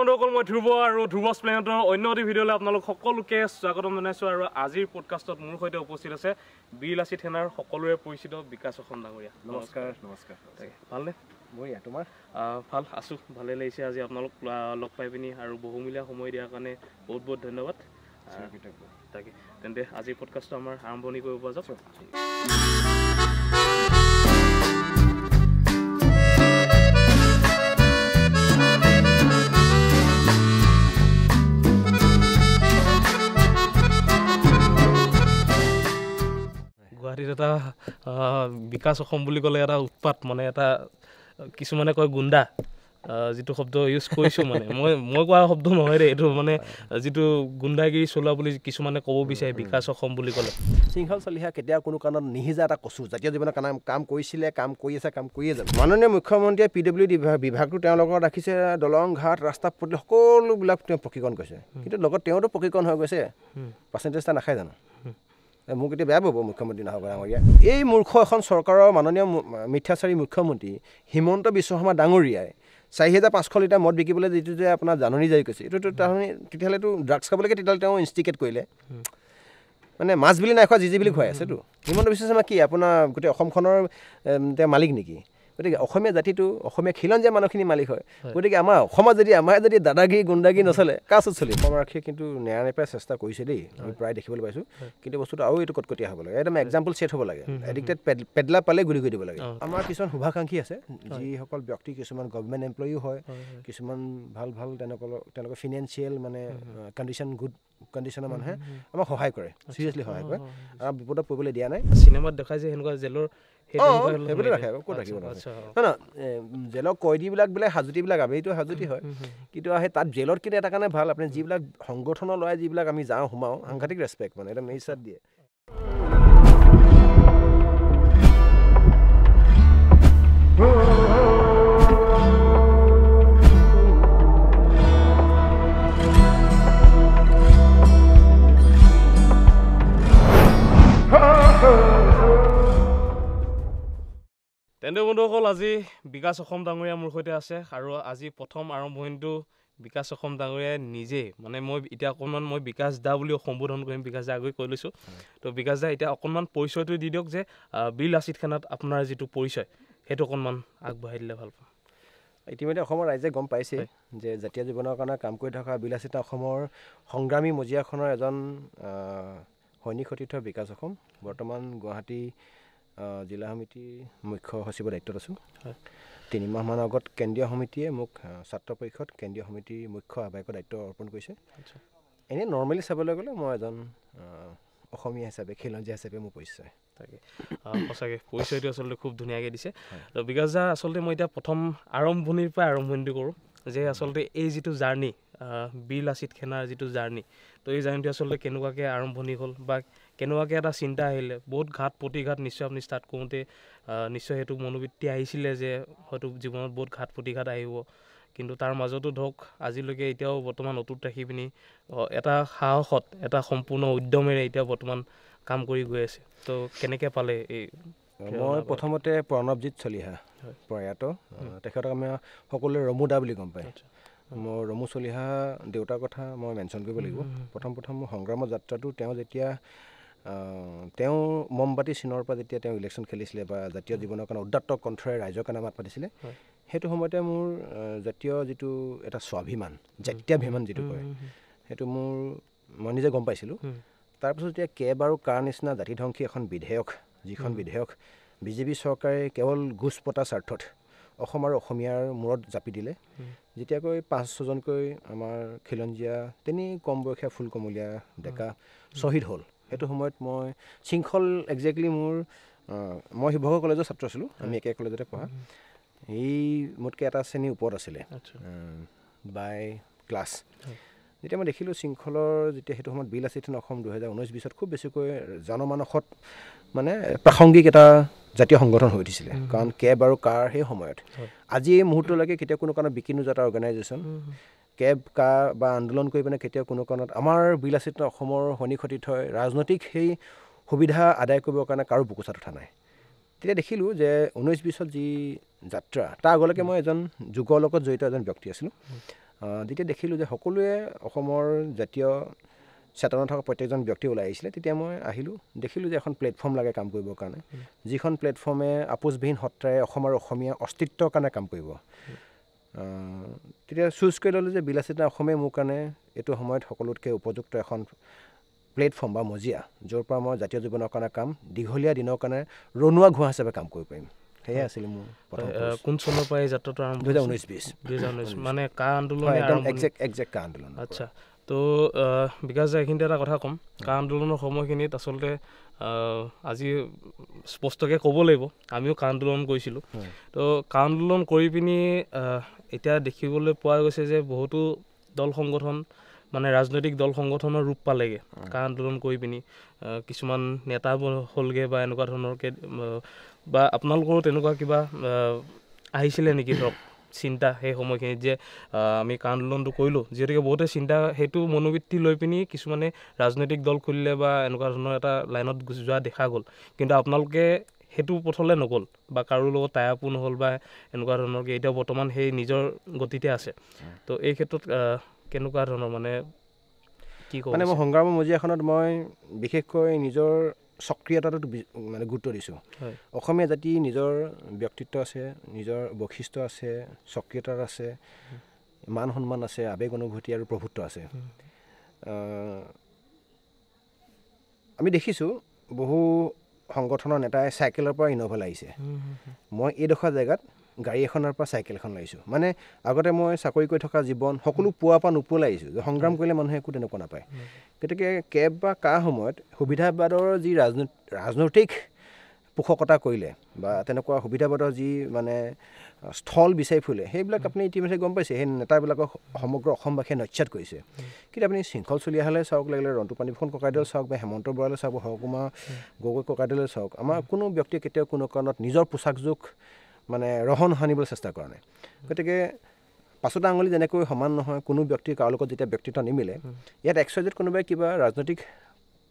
বন্ধুসকল মই ধ্ৰুৱ আৰু ধ্ৰুৱ স্প্লেনেটৰ অন্য এটি ভিডিঅ'লৈ আপোনালোক সকলোকে স্বাগতম জনাইছোঁ আৰু আজিৰ পডকাষ্টত মোৰ সৈতে উপস্থিত আছে বীৰ লাচিত সেনাৰ সকলোৰে পৰিচিত বিকাশ অসম ডাঙৰীয়া। নমস্কাৰ। নমস্কাৰ। ভালনে? বঢ়িয়া। তোমাৰ? ভাল আছোঁ, ভালে লাগিছে আজি আপোনালোক লগ পাই পিনি আৰু বহুমূলীয়া সময় দিয়াৰ কাৰণে বহুত বহুত ধন্যবাদ। তাকে তেন্তে আজিৰ পডকাষ্টটো আমাৰ আৰম্ভণি কৰিব পৰা যাওক। গুৱাহাটীত এটা বিকাশ অসম বুলি ক'লে এটা উৎপাত, মানে এটা কিছুমানে কয় গুণ্ডা, যিটো শব্দ ইউজ কৰিছোঁ মানে মই কোৱা শব্দ নহয় দেই, এইটো মানে যিটো গুণ্ডাগিৰি চলোৱা বুলি কিছুমানে ক'ব বিচাৰে বিকাশ অসম বুলি ক'লে। শৃংখল চলিহা কেতিয়াও কোনো কাৰণত নিসিজা এটা কচু, জাতীয় জীৱনৰ কাম কৰিছিলে, কাম কৰি আছে, কাম কৰিয়ে যাব। মাননীয় মুখ্যমন্ত্ৰীয়ে PWD বিভাগটো তেওঁৰ লগত ৰাখিছে, দলং ঘাট ৰাস্তা পদূলি সকলোবিলাক তেওঁ প্ৰশিক্ষণ কৰিছে, কিন্তু লগত তেওঁতো প্ৰশিক্ষণ হৈ গৈছে, পাৰ্চেণ্টেজ এটা নাখায় জানো? মোক এতিয়া বেয়া পাব মুখ্যমন্ত্ৰী নহ'ব ডাঙৰীয়া। এই মূৰ্খ এখন চৰকাৰৰ মাননীয় মিথ্যাচাৰী মুখ্যমন্ত্ৰী হিমন্ত বিশ্ব শৰ্মা ডাঙৰীয়াই ৪,৫০০ লিটাৰ মদ বিকিবলৈ যিটো যে আপোনাৰ জাননী জাৰি কৰিছে, এইটোতো তেতিয়াহ'লেতো ড্ৰাগছ খাবলৈকে তেতিয়াহ'লে তেওঁ ইনষ্টিকেট কৰিলে, মানে মাছ বুলি নাই খোৱা, যি বুলি খুৱাই আছেতো। হিমন্ত বিশ্ব শৰ্মা কি আপোনাৰ গোটেই অসমখনৰ তেওঁ মালিক নেকি? গতিকে অসমীয়া জাতিটো, অসমীয়া খিলঞ্জীয়া মানুহখিনি মালিক হয়। গতিকে আমাৰ অসমত আমাৰ যদি দাদাগিৰি গুণ্ডাগিৰি নচলে, কাৰ ওচৰত চলিব? অসম আৰক্ষীয়ে কিন্তু নেৰানেপেৰা চেষ্টা কৰিছে দেই, আমি প্ৰায় দেখিবলৈ পাইছোঁ, কিন্তু বস্তুটো আৰু এইটো কটকটীয়া হ'ব লাগে, একদম এক্সাম্পল ছেট হ'ব লাগে। এডিক্টেড পেডলা পালে গুলি কৰি দিব লাগে। আমাৰ কিছুমান শুভাকাংক্ষী আছে, যিসকল ব্যক্তি কিছুমান গভৰ্ণমেণ্ট এমপ্লয়িও হয়, কিছুমান ভাল তেওঁলোকৰ ফিনেন্সিয়েল মানে কণ্ডিশ্যন গুড কণ্ডিশ্যনৰ মানুহে আমাক সহায় কৰে, চিৰিয়াছলি সহায় কৰে, আৰু বিপদত পৰিবলৈ দিয়া নাই। চিনেমাত দেখাই যে সেনেকুৱা জেলৰ সেইবোৰে ৰাখে, ক'ত ৰাখিব নহয় জেলৰ কয়দীবিলাক বোলে হাজুতিবিলাক আবেলিতো হাজুতি হয়, কিন্তু সেই তাত জেলত কিন্তু এটা কাৰণে ভাল, আপুনি যিবিলাক সংগঠনৰ লৰাই যিবিলাক আমি যাওঁ সোমাওঁ, সাংঘাতিক ৰেচপেক্ট, মানে একদম মেইচাত দিয়ে। তেন্তে বন্ধুসকল, আজি বিকাশ অসম ডাঙৰীয়া মোৰ সৈতে আছে, আৰু আজি প্ৰথম আৰম্ভণিটো বিকাশ অসম ডাঙৰীয়াই নিজে, মানে মই এতিয়া অকণমান মই বিকাশ দা বুলি সম্বোধন কৰিম, বিকাশ দা আগতে কৈ লৈছোঁ। তো বিকাশ দা এতিয়া অকণমান পৰিচয়টো দি দিয়ক, যে বীৰ লাচিত সেনাত আপোনাৰ যিটো পৰিচয় সেইটো অকণমান আগবঢ়াই দিলে ভাল পাম। ইতিমধ্যে অসমৰ ৰাইজে গম পাইছে যে জাতীয় জীৱনৰ কাৰণে কাম কৰি থকা বীৰ লাচিত অসমৰ সংগ্ৰামী মজিয়াখনৰ এজন সৈনিক সতীৰ্থ বিকাশ অসম। বৰ্তমান গুৱাহাটী জিলা সমিতিৰ মুখ্য সচিবৰ দায়িত্বত আছোঁ। ৩ মাহমানৰ আগত কেন্দ্ৰীয় সমিতিয়ে মোক ছাত্ৰ পৰিষদ কেন্দ্ৰীয় সমিতিৰ মুখ্য আহ্বায়কৰ দায়িত্ব অৰ্পণ কৰিছে। এনেই নৰ্মেলি চাবলৈ গ'লে মই এজন অসমীয়া হিচাপে, খিলঞ্জীয়া হিচাপে মোৰ পৰিচয়। তাকে সঁচাকৈ পৰিচয়টো আচলতে খুব ধুনীয়াকৈ দিছে। তো বিকাশ দা, আচলতে মই এতিয়া প্ৰথম আৰম্ভণিৰ পৰা আৰম্ভণিটো কৰোঁ, যে আচলতে এই যিটো জাৰ্ণি, বীৰ লাচিত সেনাৰ যিটো জাৰ্ণি, তো এই জাৰ্ণিটো আচলতে কেনেকুৱাকৈ আৰম্ভণি হ'ল, বা কেনেকুৱাকৈ এটা চিন্তা আহিলে? বহুত ঘাট প্ৰতিঘাত নিশ্চয় আপুনি ষ্টাৰ্ট কৰোঁতে নিশ্চয় সেইটো মনোবৃত্তি আহিছিলে যে হয়তো জীৱনত বহুত ঘাট প্ৰতিঘাত আহিব, কিন্তু তাৰ মাজতো ধৰক আজিলৈকে এতিয়াও বৰ্তমান অটুট ৰাখি পিনি এটা সাহসত, এটা সম্পূৰ্ণ উদ্যমেৰে এতিয়া বৰ্তমান কাম কৰি গৈ আছে। তো কেনেকৈ পালে এই? মই প্ৰথমতে প্ৰণৱজিৎ চলিহা প্ৰয়াত, তেখেতক আমি সকলোৱে ৰমু দা বুলি গম পায়। মই ৰমু চলিহা দেউতাৰ কথা মই মেনশ্যন কৰিব লাগিব। প্ৰথম মোৰ সংগ্ৰামৰ যাত্ৰাটো তেওঁ মমবাতি চিনৰ পৰা যেতিয়া তেওঁ ইলেকশ্যন খেলিছিলে, বা জাতীয় জীৱনৰ কাৰণে উদাত্ত কণ্ঠৰে ৰাইজৰ কাৰণে মাত পাতিছিলে, সেইটো সময়তে মোৰ জাতীয় যিটো এটা স্বাভিমান, জাত্যাভিমান যিটো কয়, সেইটো মই নিজে গম পাইছিলোঁ। তাৰপিছত যেতিয়া কেব আৰু কাৰ নিচিনা জাতিধ্বংসী এখন বিধেয়ক, যিখন বিধেয়ক বিজেপি চৰকাৰে কেৱল গোচ পতা স্বাৰ্থত অসম আৰু অসমীয়াৰ মূৰত জাপি দিলে, যেতিয়াকৈ 5-6জনকৈ আমাৰ খিলঞ্জীয়া তেনেই কম বয়সীয়া ফুল কমলীয়া ডেকা শ্বহীদ হ'ল, সেইটো সময়ত মই শৃংখল একজেক্টলি মই শিৱসাগৰ কলেজৰ ছাত্ৰ আছিলোঁ, আমি একে কলেজতে পঢ়া, এই মোতকৈ এটা শ্ৰেণীৰ ওপৰত আছিলে বাই ক্লাছ। যেতিয়া মই দেখিলোঁ শৃংখলৰ, যেতিয়া সেইটো সময়ত বীৰ লাচিত সেনা অসম 2019-20 খুব বেছিকৈ জনমানসত মানে প্ৰাসংগিক এটা জাতীয় সংগঠন হৈ উঠিছিলে, কাৰণ কেব আৰু কাৰ সেই সময়ত আজি এই মুহূৰ্তলৈকে কেতিয়াও কোনো কাৰণত বিকি নোযোৱা এটা অৰ্গেনাইজেশ্যন, কেব কাৰ বা আন্দোলন কৰি পিনে কেতিয়াও কোনো কাৰণত আমাৰ বীৰ লাচিত অসমৰ সৈনিক সতীৰ্থই ৰাজনৈতিক সেই সুবিধা আদায় কৰিবৰ কাৰণে কাৰো বুকুচাত উঠা নাই। তেতিয়া দেখিলোঁ যে 19-20 যি যাত্ৰা, তাৰ আগলৈকে মই এজন যুগৰ লগত জড়িত এজন ব্যক্তি আছিলোঁ, যেতিয়া দেখিলোঁ যে সকলোৱে অসমৰ জাতীয় চেতনা থকা প্ৰত্যেকজন ব্যক্তি ওলাই আহিছিলে, তেতিয়া মই আহিলোঁ, দেখিলোঁ যে এখন প্লেটফৰ্ম লাগে কাম কৰিবৰ কাৰণে, যিখন প্লেটফৰ্মে আপোচবিহীন সত্তাৰে অসম আৰু অসমীয়া অস্তিত্বৰ কাৰণে কাম কৰিব। তেতিয়া চুজ কৰি ল'লোঁ যে বিলাসিতা অসমে মোৰ কাৰণে এইটো সময়ত সকলোতকৈ উপযুক্ত এখন প্লেটফৰ্ম বা মজিয়া, য'ৰ পৰা মই জাতীয় জীৱনৰ কাৰণে কাম দীঘলীয়া দিনৰ কাৰণে ৰণুৱা ঘোঁৰা হিচাপে কাম কৰিব পাৰিম। সেয়াই আছিলে মোৰ কোন চনৰ পৰা এই যাত্ৰাটো আৰম্ভ? 2019 মানে কা আন্দোলন? একজেক্ট কা আন্দোলন। আচ্ছা, তো বিকাশ দা এইখিনিতে এটা কথা ক'ম, কা আন্দোলনৰ সময়খিনিত আচলতে আজি স্পষ্টকৈ ক'ব লাগিব, আমিও কা আন্দোলন কৰিছিলোঁ। তো কা আন্দোলন কৰি পিনি এতিয়া দেখিবলৈ পোৱা গৈছে যে বহুতো দল সংগঠন মানে ৰাজনৈতিক দল সংগঠনৰ ৰূপ পালেগৈ কা আন্দোলন কৰি পিনি, কিছুমান নেতা হ'লগৈ বা এনেকুৱা ধৰণৰকৈ, বা আপোনালোকৰো তেনেকুৱা কিবা আহিছিলে নেকি ধৰক চিন্তা সেই সময়খিনিত যে আমি কা আন্দোলনটো কৰিলোঁ, যিহেতুকে বহুতে চিন্তা সেইটো মনোবৃত্তি লৈ পিনি কিছুমানে ৰাজনৈতিক দল খুলিলে বা এনেকুৱা ধৰণৰ এটা লাইনত যোৱা দেখা গ'ল, কিন্তু আপোনালোকে সেইটো পথলৈ নগ'ল বা কাৰো লগত টাই আপো নহ'ল বা এনেকুৱা ধৰণৰকৈ এতিয়া বৰ্তমান সেই নিজৰ গতিতে আছে। তো এই ক্ষেত্ৰত কেনেকুৱা ধৰণৰ মানে কি ক'ব? মানে মই সংগ্ৰামৰ মজিয়াখনত মই বিশেষকৈ নিজৰ সক্ৰিয়তাটোত মানে গুৰুত্ব দিছোঁ। অসমীয়া জাতি নিজৰ ব্যক্তিত্ব আছে, নিজৰ বৈশিষ্ট্য আছে, সক্ৰিয়তা আছে, মান সন্মান আছে, আৱেগ অনুভূতি আৰু প্ৰভুত্ব আছে। আমি দেখিছোঁ বহু সংগঠনৰ নেতাই চাইকেলৰ পৰা ইন'ভা লাগিছে, মই এইডোখৰ জেগাত গাড়ী এখনৰ পৰা চাইকেল এখন লাগিছোঁ। মানে আগতে মই চাকৰি কৰি থকা জীৱন সকলো পুৱাৰ পৰা নোপোৱালৈ আহিছোঁ, যে সংগ্ৰাম কৰিলে মানুহে একো তেনেকুৱা নাপায়। গতিকে কেব বা কা সময়ত সুবিধাবাদৰ যি ৰাজনৈতিক পোষকতা কৰিলে বা তেনেকুৱা সুবিধাবাদৰ যি মানে স্থল বিচাৰি ফুৰিলে, সেইবিলাক আপুনি ইতিমধ্যে গম পাইছে, সেই নেতাবিলাকক সমগ্ৰ অসমবাসীয়ে নস্যাৎ কৰিছে। কিন্তু আপুনি শৃংখল চলিয়াহালৈ চাওক, লাগিলে ৰন্তুপানী ফুকন ককাইদেউ চাওক বা হেমন্ত বৰালৈ চাওক বা হৰকুমাৰ গগৈ ককাইদেউলৈ চাওক, আমাৰ কোনো ব্যক্তিয়ে কেতিয়াও কোনো কাৰণত নিজৰ পোচাকযোগ মানে ৰহন সানিবলৈ চেষ্টা কৰা নাই। গতিকে পাছতে আঙুলি যেনেকৈ সমান নহয়, কোনো ব্যক্তিৰ কাৰো লগত যেতিয়া ব্যক্তিত্ব নিমিলে, ইয়াত XYZ কোনোবাই কিবা ৰাজনৈতিক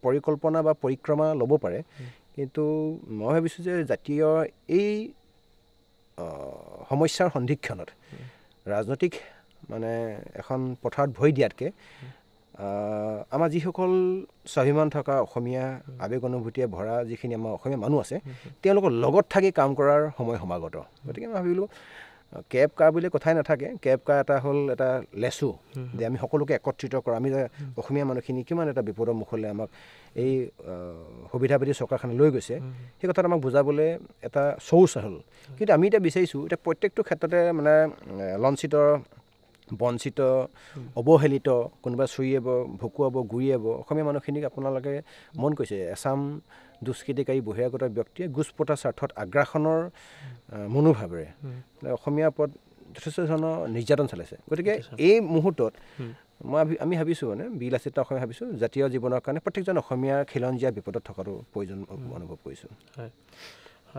পৰিকল্পনা বা পৰিক্ৰমা ল'ব পাৰে, কিন্তু মই ভাবিছোঁ যে জাতীয় এই সমস্যাৰ সন্ধিক্ষণত ৰাজনৈতিক মানে এখন পথাৰত ভৰি দিয়াতকৈ আমাৰ যিসকল স্বাভিমান থকা অসমীয়া আৱেগ অনুভূতিয়ে ভৰা যিখিনি আমাৰ অসমীয়া মানুহ আছে, তেওঁলোকৰ লগত থাকি কাম কৰাৰ সময় সমাগত। গতিকে মই ভাবিলোঁ কেব কা বুলি কথাই নাথাকে, কেব কা এটা হ'ল এটা লেচু, যে আমি সকলোকে একত্ৰিত কৰা, আমি যে অসমীয়া মানুহখিনি কিমান এটা বিপদৰ মুখলৈ আমাক এই সুবিধাবাদী চৰকাৰখনে লৈ গৈছে, সেই কথাটো আমাক বুজাবলৈ এটা চৌচ হ'ল। কিন্তু আমি এতিয়া বিচাৰিছোঁ, এতিয়া প্ৰত্যেকটো ক্ষেত্ৰতে মানে লঞ্চিত, বঞ্চিত, অৱহেলিত, কোনোবা চুৰিয়াব, ভকুৱাব, গুৰিয়াব অসমীয়া মানুহখিনিক আপোনালোকে মন কৰিছে, এচাম দুষ্কৃতিকাৰী বহিৰাগত ব্যক্তিয়ে গোচপতা স্বাৰ্থত আগ্ৰাসনৰ মনোভাৱেৰে অসমীয়াৰ ওপৰত যথেষ্ট ধৰণৰ নিৰ্যাতন চলাইছে। গতিকে এই মুহূৰ্তত আমি ভাবিছোঁ, মানে বিলাসিতা অসমীয়া ভাবিছোঁ, জাতীয় জীৱনৰ কাৰণে প্ৰত্যেকজন অসমীয়াৰ খিলঞ্জীয়া বিপদত থকাটো প্ৰয়োজন অনুভৱ কৰিছোঁ। হয়,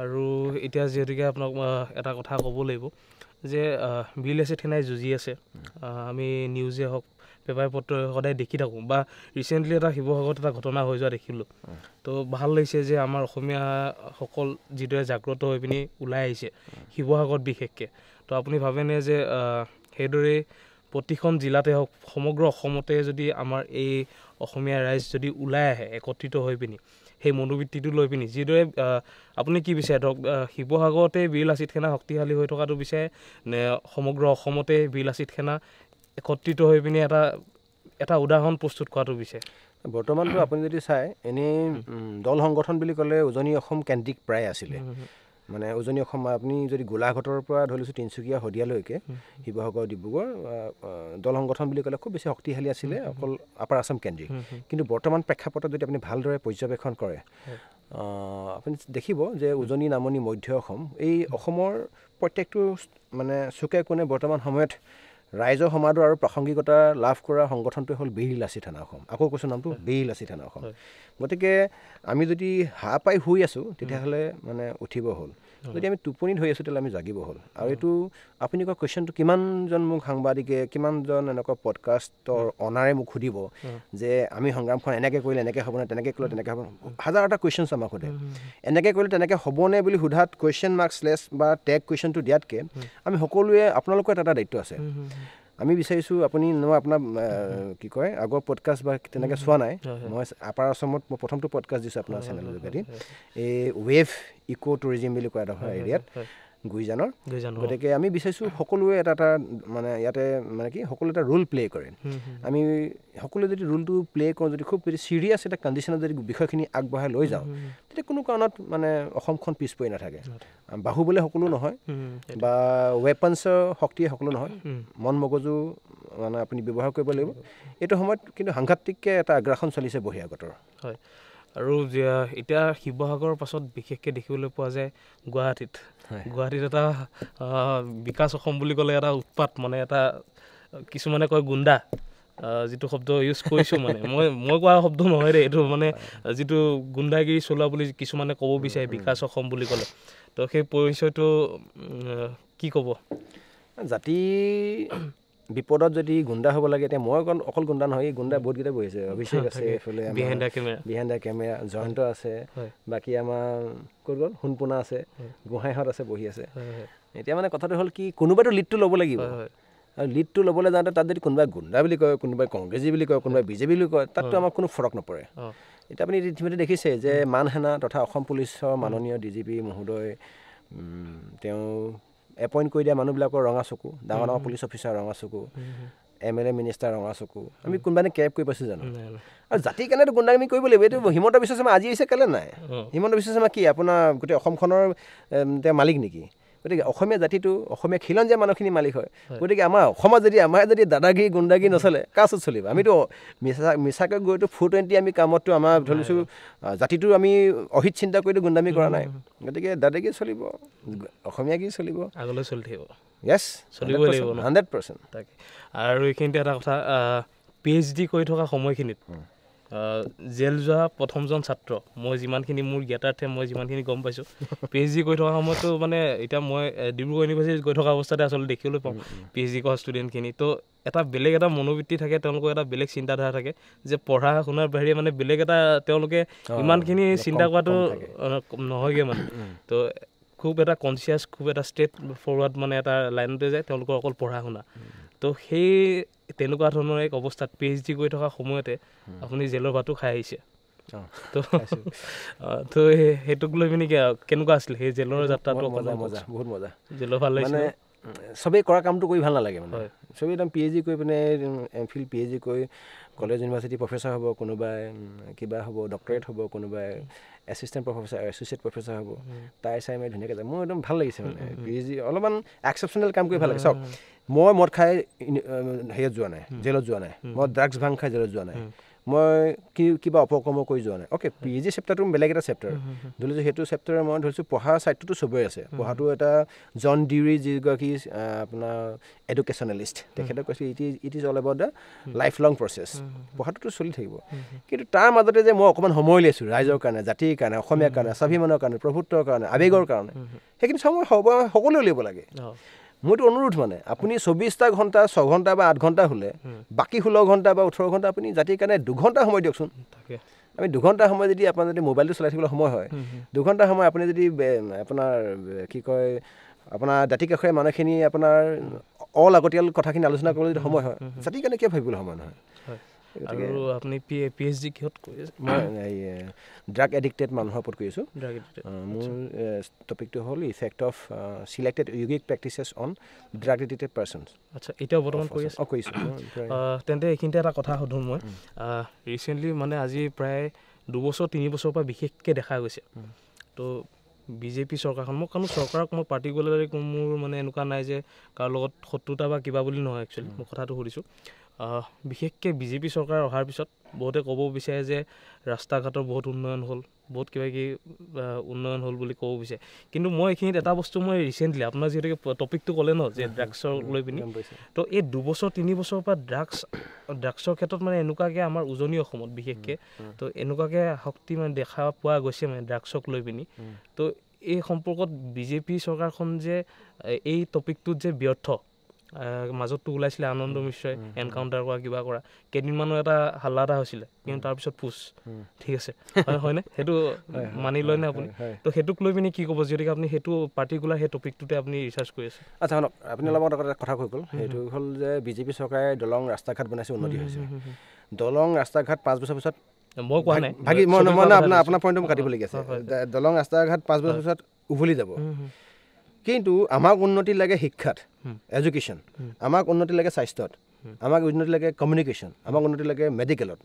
আৰু এতিয়া যিহেতুকে আপোনাক এটা কথা ক'ব লাগিব যে বিলাসিত সেনাই যুঁজি আছে, আমি নিউজে হওক পেপাৰ পত্ৰ সদায় দেখি থাকোঁ, বা ৰিচেণ্টলি এটা শিৱসাগৰত এটা ঘটনা হৈ যোৱা দেখিলোঁ। তো ভাল লাগিছে যে আমাৰ অসমীয়াসকল যিদৰে জাগ্ৰত হৈ পিনি ওলাই আহিছে শিৱসাগৰত বিশেষকৈ। তো আপুনি ভাবেনে যে সেইদৰে প্ৰতিখন জিলাতে হওক সমগ্ৰ অসমতে যদি আমাৰ এই অসমীয়া ৰাইজ যদি ওলাই আহে একত্ৰিত হৈ পিনি সেই মনোবৃত্তিটো লৈ পিনি, যিদৰে আপুনি কি বিচাৰে ধৰক শিৱসাগৰতে বীৰ লাচিত সেনা শক্তিশালী হৈ থকাটো বিচাৰে নে সমগ্ৰ অসমতে বীৰ লাচিত সেনা একত্ৰিত হৈ পিনি এটা উদাহৰণ প্ৰস্তুত কৰাটো বিচাৰে? বৰ্তমানটো আপুনি যদি চাই, এনেই দল সংগঠন বুলি ক'লে উজনি অসম কেন্দ্ৰিক প্ৰায় আছিলে। মানে উজনি অসম আপুনি যদি গোলাঘাটৰ পৰা ধৰি লৈছোঁ তিনিচুকীয়া শদিয়ালৈকে, শিৱসাগৰ, ডিব্ৰুগড়, দল সংগঠন বুলি ক'লে খুব বেছি শক্তিশালী আছিলে অকল আপাৰ আছাম কেন্দ্ৰিক। কিন্তু বৰ্তমান প্ৰেক্ষাপটত যদি আপুনি ভালদৰে পৰ্যবেক্ষণ কৰে, আপুনি দেখিব যে উজনি, নামনি, মধ্য অসম, এই অসমৰ প্ৰত্যেকটো মানে চুকে কোণে বৰ্তমান সময়ত ৰাইজৰ সমাদৰ আৰু প্ৰাসংগিকতা লাভ কৰা সংগঠনটোৱে হ'ল বীৰ লাচিত সেনা অসম। আকৌ কৈছোঁ নামটো, বীৰ লাচিত সেনা অসম। গতিকে আমি যদি হাঁ পাই শুই আছোঁ, তেতিয়াহ'লে মানে উঠিব হ'ল। যদি আমি টোপনিত হৈ আছোঁ, তেতিয়াহ'লে আমি জাগিব হ'ল। আৰু এইটো আপুনি কোৱা কুৱেশ্যনটো কিমানজন মোক সাংবাদিকে, কিমানজন এনেকুৱা পডকাষ্টৰ অনাৰে মোক সুধিব যে আমি সংগ্ৰামখন এনেকৈ কৰিলে এনেকৈ হ'বনে, তেনেকৈ কৰিলে তেনেকৈ হ'ব, হাজাৰটা কুৱেশ্যনছ আমাক সোধে। এনেকৈ কৰিলে তেনেকৈ হ'বনে বুলি সোধাত কুৱেশ্যন মাৰ্ক স্লেছ বা টেগ কুৱেশ্যনটো দিয়াতকৈ আমি সকলোৱে, আপোনালোকৰ এটা দায়িত্ব আছে আমি বিচাৰিছোঁ আপুনি মই আপোনাৰ কি কয় আগৰ পডকাষ্ট বা তেনেকৈ চোৱা নাই মই আপাৰ আছামত মই প্ৰথমটো পডকাষ্ট দিছোঁ আপোনাৰ চেনেলৰ যোগেদি এই ৱেভ ইক' টুৰিজিম বুলি কোৱা এটা হয় এৰিয়াত গুইজানৰ গতিকে আমি বিচাৰিছোঁ সকলোৱে এটা মানে ইয়াতে মানে কি সকলোৱে এটা ৰোল প্লে' কৰে আমি সকলোৱে যদি ৰোলটো প্লে' কৰোঁ যদি খুব যদি ছিৰিয়াছ এটা কণ্ডিশ্যনত যদি বিষয়খিনি আগবঢ়াই লৈ যাওঁ তেতিয়া কোনো কাৰণত মানে অসমখন পিছ পৰি নাথাকে বাহুবলে সকলো নহয় বা ৱেপনছৰ শক্তিয়ে সকলো নহয় মন মগজু মানে আপুনি ব্যৱহাৰ কৰিব লাগিব এইটো সময়ত কিন্তু সাংঘাতিককৈ এটা আগ্ৰাসন চলিছে বহিৰাগতৰ হয় আৰু এতিয়া শিৱসাগৰৰ পাছত বিশেষকৈ দেখিবলৈ পোৱা যায় গুৱাহাটীত এটা বিকাশ অসম বুলি ক'লে এটা উৎপাত মানে এটা কিছুমানে কয় গুণ্ডা যিটো শব্দ ইউজ কৰিছোঁ মানে মই কোৱা শব্দ নহয় দেই এইটো মানে যিটো গুণ্ডাগিৰি চলোৱা বুলি কিছুমানে ক'ব বিচাৰে বিকাশ অসম বুলি ক'লে তো সেই পৰিচয়টো কি ক'ব জাতি বিপদত যদি গুণ্ডা হ'ব লাগে এতিয়া মই অকল গুণ্ডা নহয় এই গুণ্ডা বহুতকেইটা বহিছে অভিষেক আছে এইফালে বিহাইণ্ড দ্য কেমেৰা জয়ন্ত আছে বাকী আমাৰ ক'ত গ'ল সোণপোনা আছে গোহাঁইহঁত আছে বহি আছে এতিয়া মানে কথাটো হ'ল কি কোনোবাইতো লিডটো ল'ব লাগিব আৰু লিডটো ল'বলৈ যাওঁতে তাত যদি কোনোবাই গুণ্ডা বুলি কয় কোনোবাই কংগ্ৰেছী বুলি কয় কোনোবাই বিজেপি বুলি কয় তাততো আমাৰ কোনো ফৰক নপৰে এতিয়া আপুনি ইতিমধ্যে দেখিছে যে মান সেনা তথা অসম পুলিচৰ মাননীয় DGP মহোদয় তেওঁ এপইণ্ট কৰি দিয়া মানুহবিলাকৰ ৰঙা চকু ডাঙৰ ডাঙৰ পুলিচ অফিচাৰ ৰঙা চকু MLA মিনিষ্টাৰ ৰঙা চকু আমি কোনোবাই কেৰেপ কৰি পাইছোঁ জানো আৰু জাতিৰ কাৰণেতো গুণ্ডামি কৰিব লাগিব এইটো হিমন্ত বিশ্ব শৰ্মা আজি আহিছে কেলৈ নাই হিমন্ত বিশ্ব শৰ্মা কি আপোনাৰ গোটেই অসমখনৰ তেওঁ মালিক নেকি গতিকে অসমীয়া জাতিটো অসমীয়া খিলঞ্জীয়া মানুহখিনি মালিক হয় গতিকে আমাৰ অসমত যদি আমাৰ যদি দাদাগিৰি গুণ্ডাগিৰি নচলে কাৰ ওচৰত চলিব আমিতো মিছাকৈ গৈতো 420 আমি কামততো আমাৰ ধৰিছোঁ জাতিটো আমি অহিত চিন্তা কৰিতো গুণ্ডামি কৰা নাই গতিকে দাদাগিৰি চলিব অসমীয়াগিৰি চলিব আগলৈ চলি থাকিব য়েছ চলিব লাগিব 100% তাকে আৰু এইখিনিতে এটা কথা PhD কৰি থকা সময়খিনিত জেল যোৱা প্ৰথমজন ছাত্ৰ মই যিমানখিনি মোৰ জ্ঞাতাৰ্থে মই যিমানখিনি গম পাইছোঁ PhD কৰি থকা সময়তো মানে এতিয়া মই ডিব্ৰুগড় ইউনিভাৰ্চিটিত গৈ থকা অৱস্থাতে আচলতে দেখিবলৈ পাওঁ PhD কৰা ষ্টুডেণ্টখিনি তো এটা বেলেগ এটা মনোবৃত্তি থাকে তেওঁলোকৰ এটা বেলেগ চিন্তাধাৰা থাকে যে পঢ়া শুনাৰ বাহিৰে মানে বেলেগ এটা তেওঁলোকে ইমানখিনি চিন্তা কৰাটো নহয়গৈ মানে তো খুব এটা কনচিয়াছ খুব এটা ষ্টেট ফৰৱাৰ্ড মানে এটা লাইনতে যায় তেওঁলোকৰ অকল পঢ়া শুনা তো সেই তেনেকুৱা ধৰণৰ এক অৱস্থাত PhD কৰি থকা সময়তে আপুনি জেলৰ ভাতো খাই আহিছে তো সেইটোক লৈ পিনি কেনেকুৱা আছিলে সেই জেলৰ যাত্ৰাটো বহুত মজা জেলৰ ভাল লাগিছে চবেই কৰা কামটো কৰি ভাল নালাগে মানে চবেই একদম PhD কৰি পিনে MPhil PhD কৰি কলেজ ইউনিভাৰ্চিটি প্ৰফেচাৰ হ'ব কোনোবাই কিবা হ'ব ডক্টৰেট হ'ব কোনোবাই এছিষ্টেণ্ট প্ৰফেচাৰ এছ'চিয়েট প্ৰফেচাৰ হ'ব চাই মাৰি ধুনীয়াকৈ যায় মোৰ একদম ভাল লাগিছে মানে PhD অলপমান এক্সেপশ্যনেল কাম কৰি ভাল লাগে চাওক মই মদ খাই হেৰিয়ত যোৱা নাই জেলত যোৱা নাই মই ড্ৰাগছ ভাং খাই জেলত যোৱা নাই মই কিবা অপকৰ্ম কৰি যোৱা নাই অ'কে PhD চেপ্টাৰটো বেলেগ এটা চেপ্টাৰ ধৰিছোঁ সেইটো চেপ্টাৰে মই ধৰিছোঁ পঢ়া ছাইডটোতো চবৰে আছে পঢ়াটো এটা জন ডিউৰি যিগৰাকী আপোনাৰ এডুকেশ্যনেলিষ্ট তেখেতে কৈছে it is all about the life long process পঢ়াটোতো চলি থাকিব কিন্তু তাৰ মাজতে যে মই অকণমান সময় উলিয়াইছোঁ ৰাইজৰ কাৰণে জাতিৰ কাৰণে অসমীয়াৰ কাৰণে স্বাভিমানৰ কাৰণে প্ৰভুত্বৰ কাৰণে আৱেগৰ কাৰণে সেইখিনি সময় সকলোৱে উলিয়াব লাগে মোৰতো অনুৰোধ মানে আপুনি 24টা ঘণ্টা 6 ঘণ্টা বা 8 ঘণ্টা হ'লে বাকী 16 ঘণ্টা বা 18 ঘণ্টা আপুনি জাতিৰ কাৰণে 2 ঘণ্টা সময় দিয়কচোন আমি 2 ঘণ্টা সময় যদি আপোনাৰ যদি মোবাইলটো চলাই থাকিবলৈ সময় হয় 2 ঘণ্টা সময় আপুনি যদি আপোনাৰ কি কয় আপোনাৰ দাঁতি কাষৰীয়া মানুহখিনি আপোনাৰ অলাগতিয়াল কথাখিনি আলোচনা কৰিবলৈ যদি সময় হয় জাতিৰ কাৰণে কিয় ভাবিবলৈ সময় নহয় আৰু আপুনি PhD কিহত কৰি আছে মই ড্ৰাগ এডিক্টেড মানুহৰ ওপৰত কৰি আছোঁ মোৰ টপিকটো হ'ল ইফেক্ট অফ চিলেক্টেড য়োগিক practices on drug addicted persons আচ্ছা এতিয়াও বৰ্তমান কৰি আছে কৰিছোঁ তেন্তে এইখিনিতে এটা কথা সুধোঁ মই ৰিচেণ্টলি মানে আজি প্ৰায় 2 বছৰ 3 বছৰৰ পৰা বিশেষকৈ দেখা গৈছে তো BJP চৰকাৰখন মই কাৰণ চৰকাৰক মই পাৰ্টিকুলাৰলি মোৰ মানে এনেকুৱা নাই যে কাৰো লগত শত্ৰুতা বা কিবা বুলি নহয় একচুৱেলি মই কথাটো সুধিছোঁ বিশেষকৈ BJP চৰকাৰ অহাৰ পিছত বহুতে ক'ব বিচাৰে যে ৰাস্তা ঘাটৰ বহুত উন্নয়ন হ'ল বহুত কিবা কিবি উন্নয়ন হ'ল বুলি ক'ব বিচাৰে কিন্তু মই এইখিনিত এটা বস্তু মই ৰিচেণ্টলি আপোনাৰ যিহেতুকে টপিকটো ক'লে ন যে ড্ৰাগছৰ লৈ পিনি তো এই 2 বছৰ 3 বছৰৰ পৰা ড্ৰাগছৰ ক্ষেত্ৰত মানে এনেকুৱাকৈ আমাৰ উজনি অসমত বিশেষকৈ তো এনেকুৱাকৈ শক্তি মানে দেখা পোৱা গৈছে মানে ড্ৰাগছক লৈ পিনি তো এই সম্পৰ্কত BJP চৰকাৰখন যে এই টপিকটোত যে ব্যৰ্থ মাজতটো ওলাইছিলে আনন্দ মিশ্ৰই এনকাউণ্টাৰ কৰা কিবা কৰা কেইদিনমানৰ এটা হাল্লা এটা হৈছিলে কিন্তু তাৰপিছত পুছ ঠিক আছে হয়নে সেইটো মানি লয়নে আপুনি তো সেইটোক লৈ পিনি কি ক'ব যদি আপুনি সেইটো পাৰ্টিকুলাৰ সেই টপিকটোতে আপুনি ৰিচাৰ্চ কৰি আছে আচ্ছা শুনক আপুনি লগত এটা কথা কৈ গ'ল সেইটো হ'ল যে বিজেপি চৰকাৰে দলং ৰাস্তা ঘাট বনাইছে উন্নতি হৈছে দলং ৰাস্তা ঘাট 5 বছৰ পিছত মই কোৱা নাই ভাগি মই আপোনাৰ পইণ্টটো মই কাটিবলগীয়া আছে দলং ৰাস্তা ঘাট 5 বছৰ পিছত উভলি যাব কিন্তু আমাক উন্নতি লাগে শিক্ষাত এডুকেশ্যন আমাক উন্নতি লাগে স্বাস্থ্যত আমাক উন্নতি লাগে কমিউনিকেশ্যন আমাক উন্নতি লাগে মেডিকেলত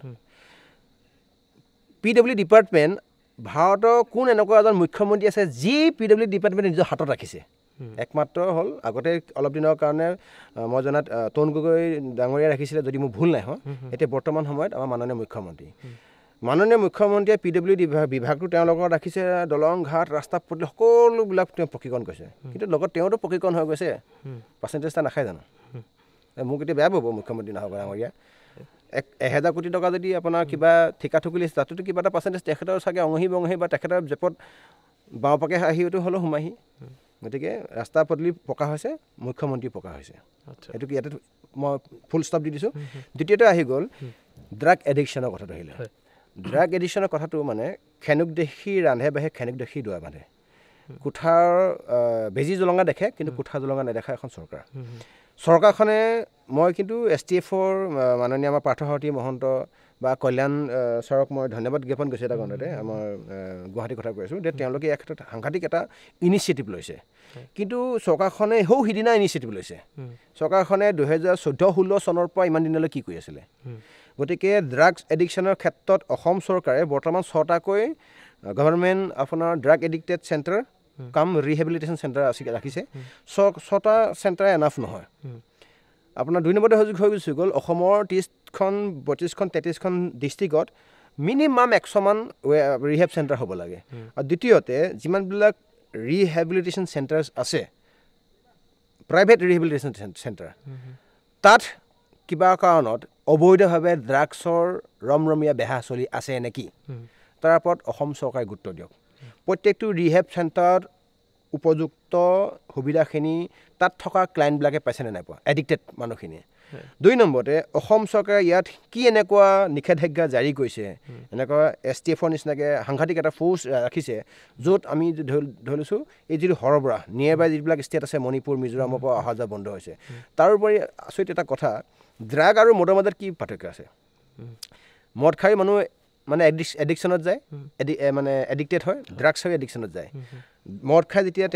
PW ডিপাৰ্টমেণ্ট ভাৰতৰ কোন এনেকুৱা এজন মুখ্যমন্ত্ৰী আছে যি PW ডিপাৰ্টমেণ্ট নিজৰ হাতত ৰাখিছে একমাত্ৰ হ'ল আগতে অলপ দিনৰ কাৰণে মই জনাত তৰুণ গগৈ ডাঙৰীয়া ৰাখিছিলে যদি মোৰ ভুল নাই হয় এতিয়া বৰ্তমান সময়ত আমাৰ মাননীয় মুখ্যমন্ত্ৰীয়ে PW বিভাগটো তেওঁলোকৰ ৰাখিছে দলং ঘাট ৰাস্তা পদূলি সকলোবিলাক তেওঁ প্ৰশিক্ষণ কৰিছে কিন্তু লগত তেওঁতো প্ৰশিক্ষণ হৈ গৈছে পাৰ্চেণ্টেজ এটা নাখায় জানো মোক এতিয়া বেয়া পাব মুখ্যমন্ত্ৰী নহ'ব ডাঙৰীয়া 1000 কোটি টকা যদি আপোনাৰ কিবা ঠিকা ঠুকি তাতোতো কিবা এটা পাৰ্চেণ্টেজ তেখেতৰ চাগে অঙহী বঙহী বা তেখেতৰ জেপত বাওঁপাকে আহিওতো হ'লেও সোমাহি গতিকে ৰাস্তা পদূলি পকা হৈছে মুখ্যমন্ত্ৰী পকা হৈছে এইটো কি ইয়াতে মই ফুল ষ্টপ দি দিছোঁ দ্বিতীয়তে আহি গ'ল ড্ৰাগ এডিকশ্যনৰ কথাটো আহিলে ড্ৰাগ এডিকশ্যনৰ কথাটো মানে খেনুক দেখি ৰান্ধে বাঢ়ে খেনুক দেখি দুৱা বান্ধে কোঠাৰ বেজী জলঙা দেখে কিন্তু কোঠা জলঙা নেদেখা এখন চৰকাৰখনে মই কিন্তু STFৰ মাননীয় আমাৰ পাৰ্থসাৰথী মহন্ত বা কল্যাণ ছাৰক মই ধন্যবাদ জ্ঞাপন কৰিছোঁ এটা কাৰণতে আমাৰ গুৱাহাটীৰ কথা কৈ আছোঁ যে তেওঁলোকে এই ক্ষেত্ৰত সাংঘাতিক এটা ইনিচিয়েটিভ লৈছে কিন্তু চৰকাৰখনে সিদিনা ইনিচিয়েটিভ লৈছে চৰকাৰখনে 2014-16 চনৰ পৰা ইমান দিনলৈ কি কৰি আছিলে গতিকে ড্ৰাগছ এডিকশ্যনৰ ক্ষেত্ৰত অসম চৰকাৰে বৰ্তমান 6টাকৈ গভৰ্ণমেণ্ট আপোনাৰ ড্ৰাগ এডিক্টেড চেণ্টাৰ কাম ৰিহেবিলিটেশ্যন চেণ্টাৰ ৰাখিছে 6টা চেণ্টাৰ এনাফ নহয় আপোনাৰ 2 নম্বৰতে হৈ গুচি গ'ল অসমৰ 30খন 32খন 33খন ডিষ্ট্ৰিক্টত মিনিমাম 100মান ৰিহেব চেণ্টাৰ হ'ব লাগে আৰু দ্বিতীয়তে যিমানবিলাক ৰিহেবিলিটেশ্যন চেণ্টাৰ্ছ আছে প্ৰাইভেট ৰিহেবিলিটেশ্যন চেণ্টাৰ তাত কিবা কাৰণত অবৈধভাৱে ড্ৰাগছৰ ৰমৰমীয়া বেহা চলি আছে নেকি তাৰ ওপৰত অসম চৰকাৰে গুৰুত্ব দিয়ক প্ৰত্যেকটো ৰিহেব চেণ্টাৰত উপযুক্ত সুবিধাখিনি তাত থকা ক্লায়েণ্টবিলাকে পাইছেনে নাই পোৱা এডিক্টেড মানুহখিনিয়ে 2 নম্বৰতে অসম চৰকাৰে ইয়াত কি এনেকুৱা নিষেধাজ্ঞা জাৰি কৰিছে এনেকুৱা STFৰ নিচিনাকৈ সাংঘাতিক এটা ফ'ৰ্চ ৰাখিছে য'ত আমি ধৰি লৈছোঁ এই যিটো সৰবৰাহ নিয়েৰ বাই যিবিলাক ষ্টেট আছে মণিপুৰ মিজোৰামৰ পৰা অহা যোৱা বন্ধ হৈছে তাৰোপৰি আচৰিত এটা কথা ড্ৰাগ আৰু মদৰ মাজত কি পাৰ্থক্য আছে মদ খাই মানুহ মানে এডিকশ্যনত যায় মানে এডিক্টেড হয় ড্ৰাগছ হৈ এডিকশ্যনত যায় মদ খাই যেতিয়া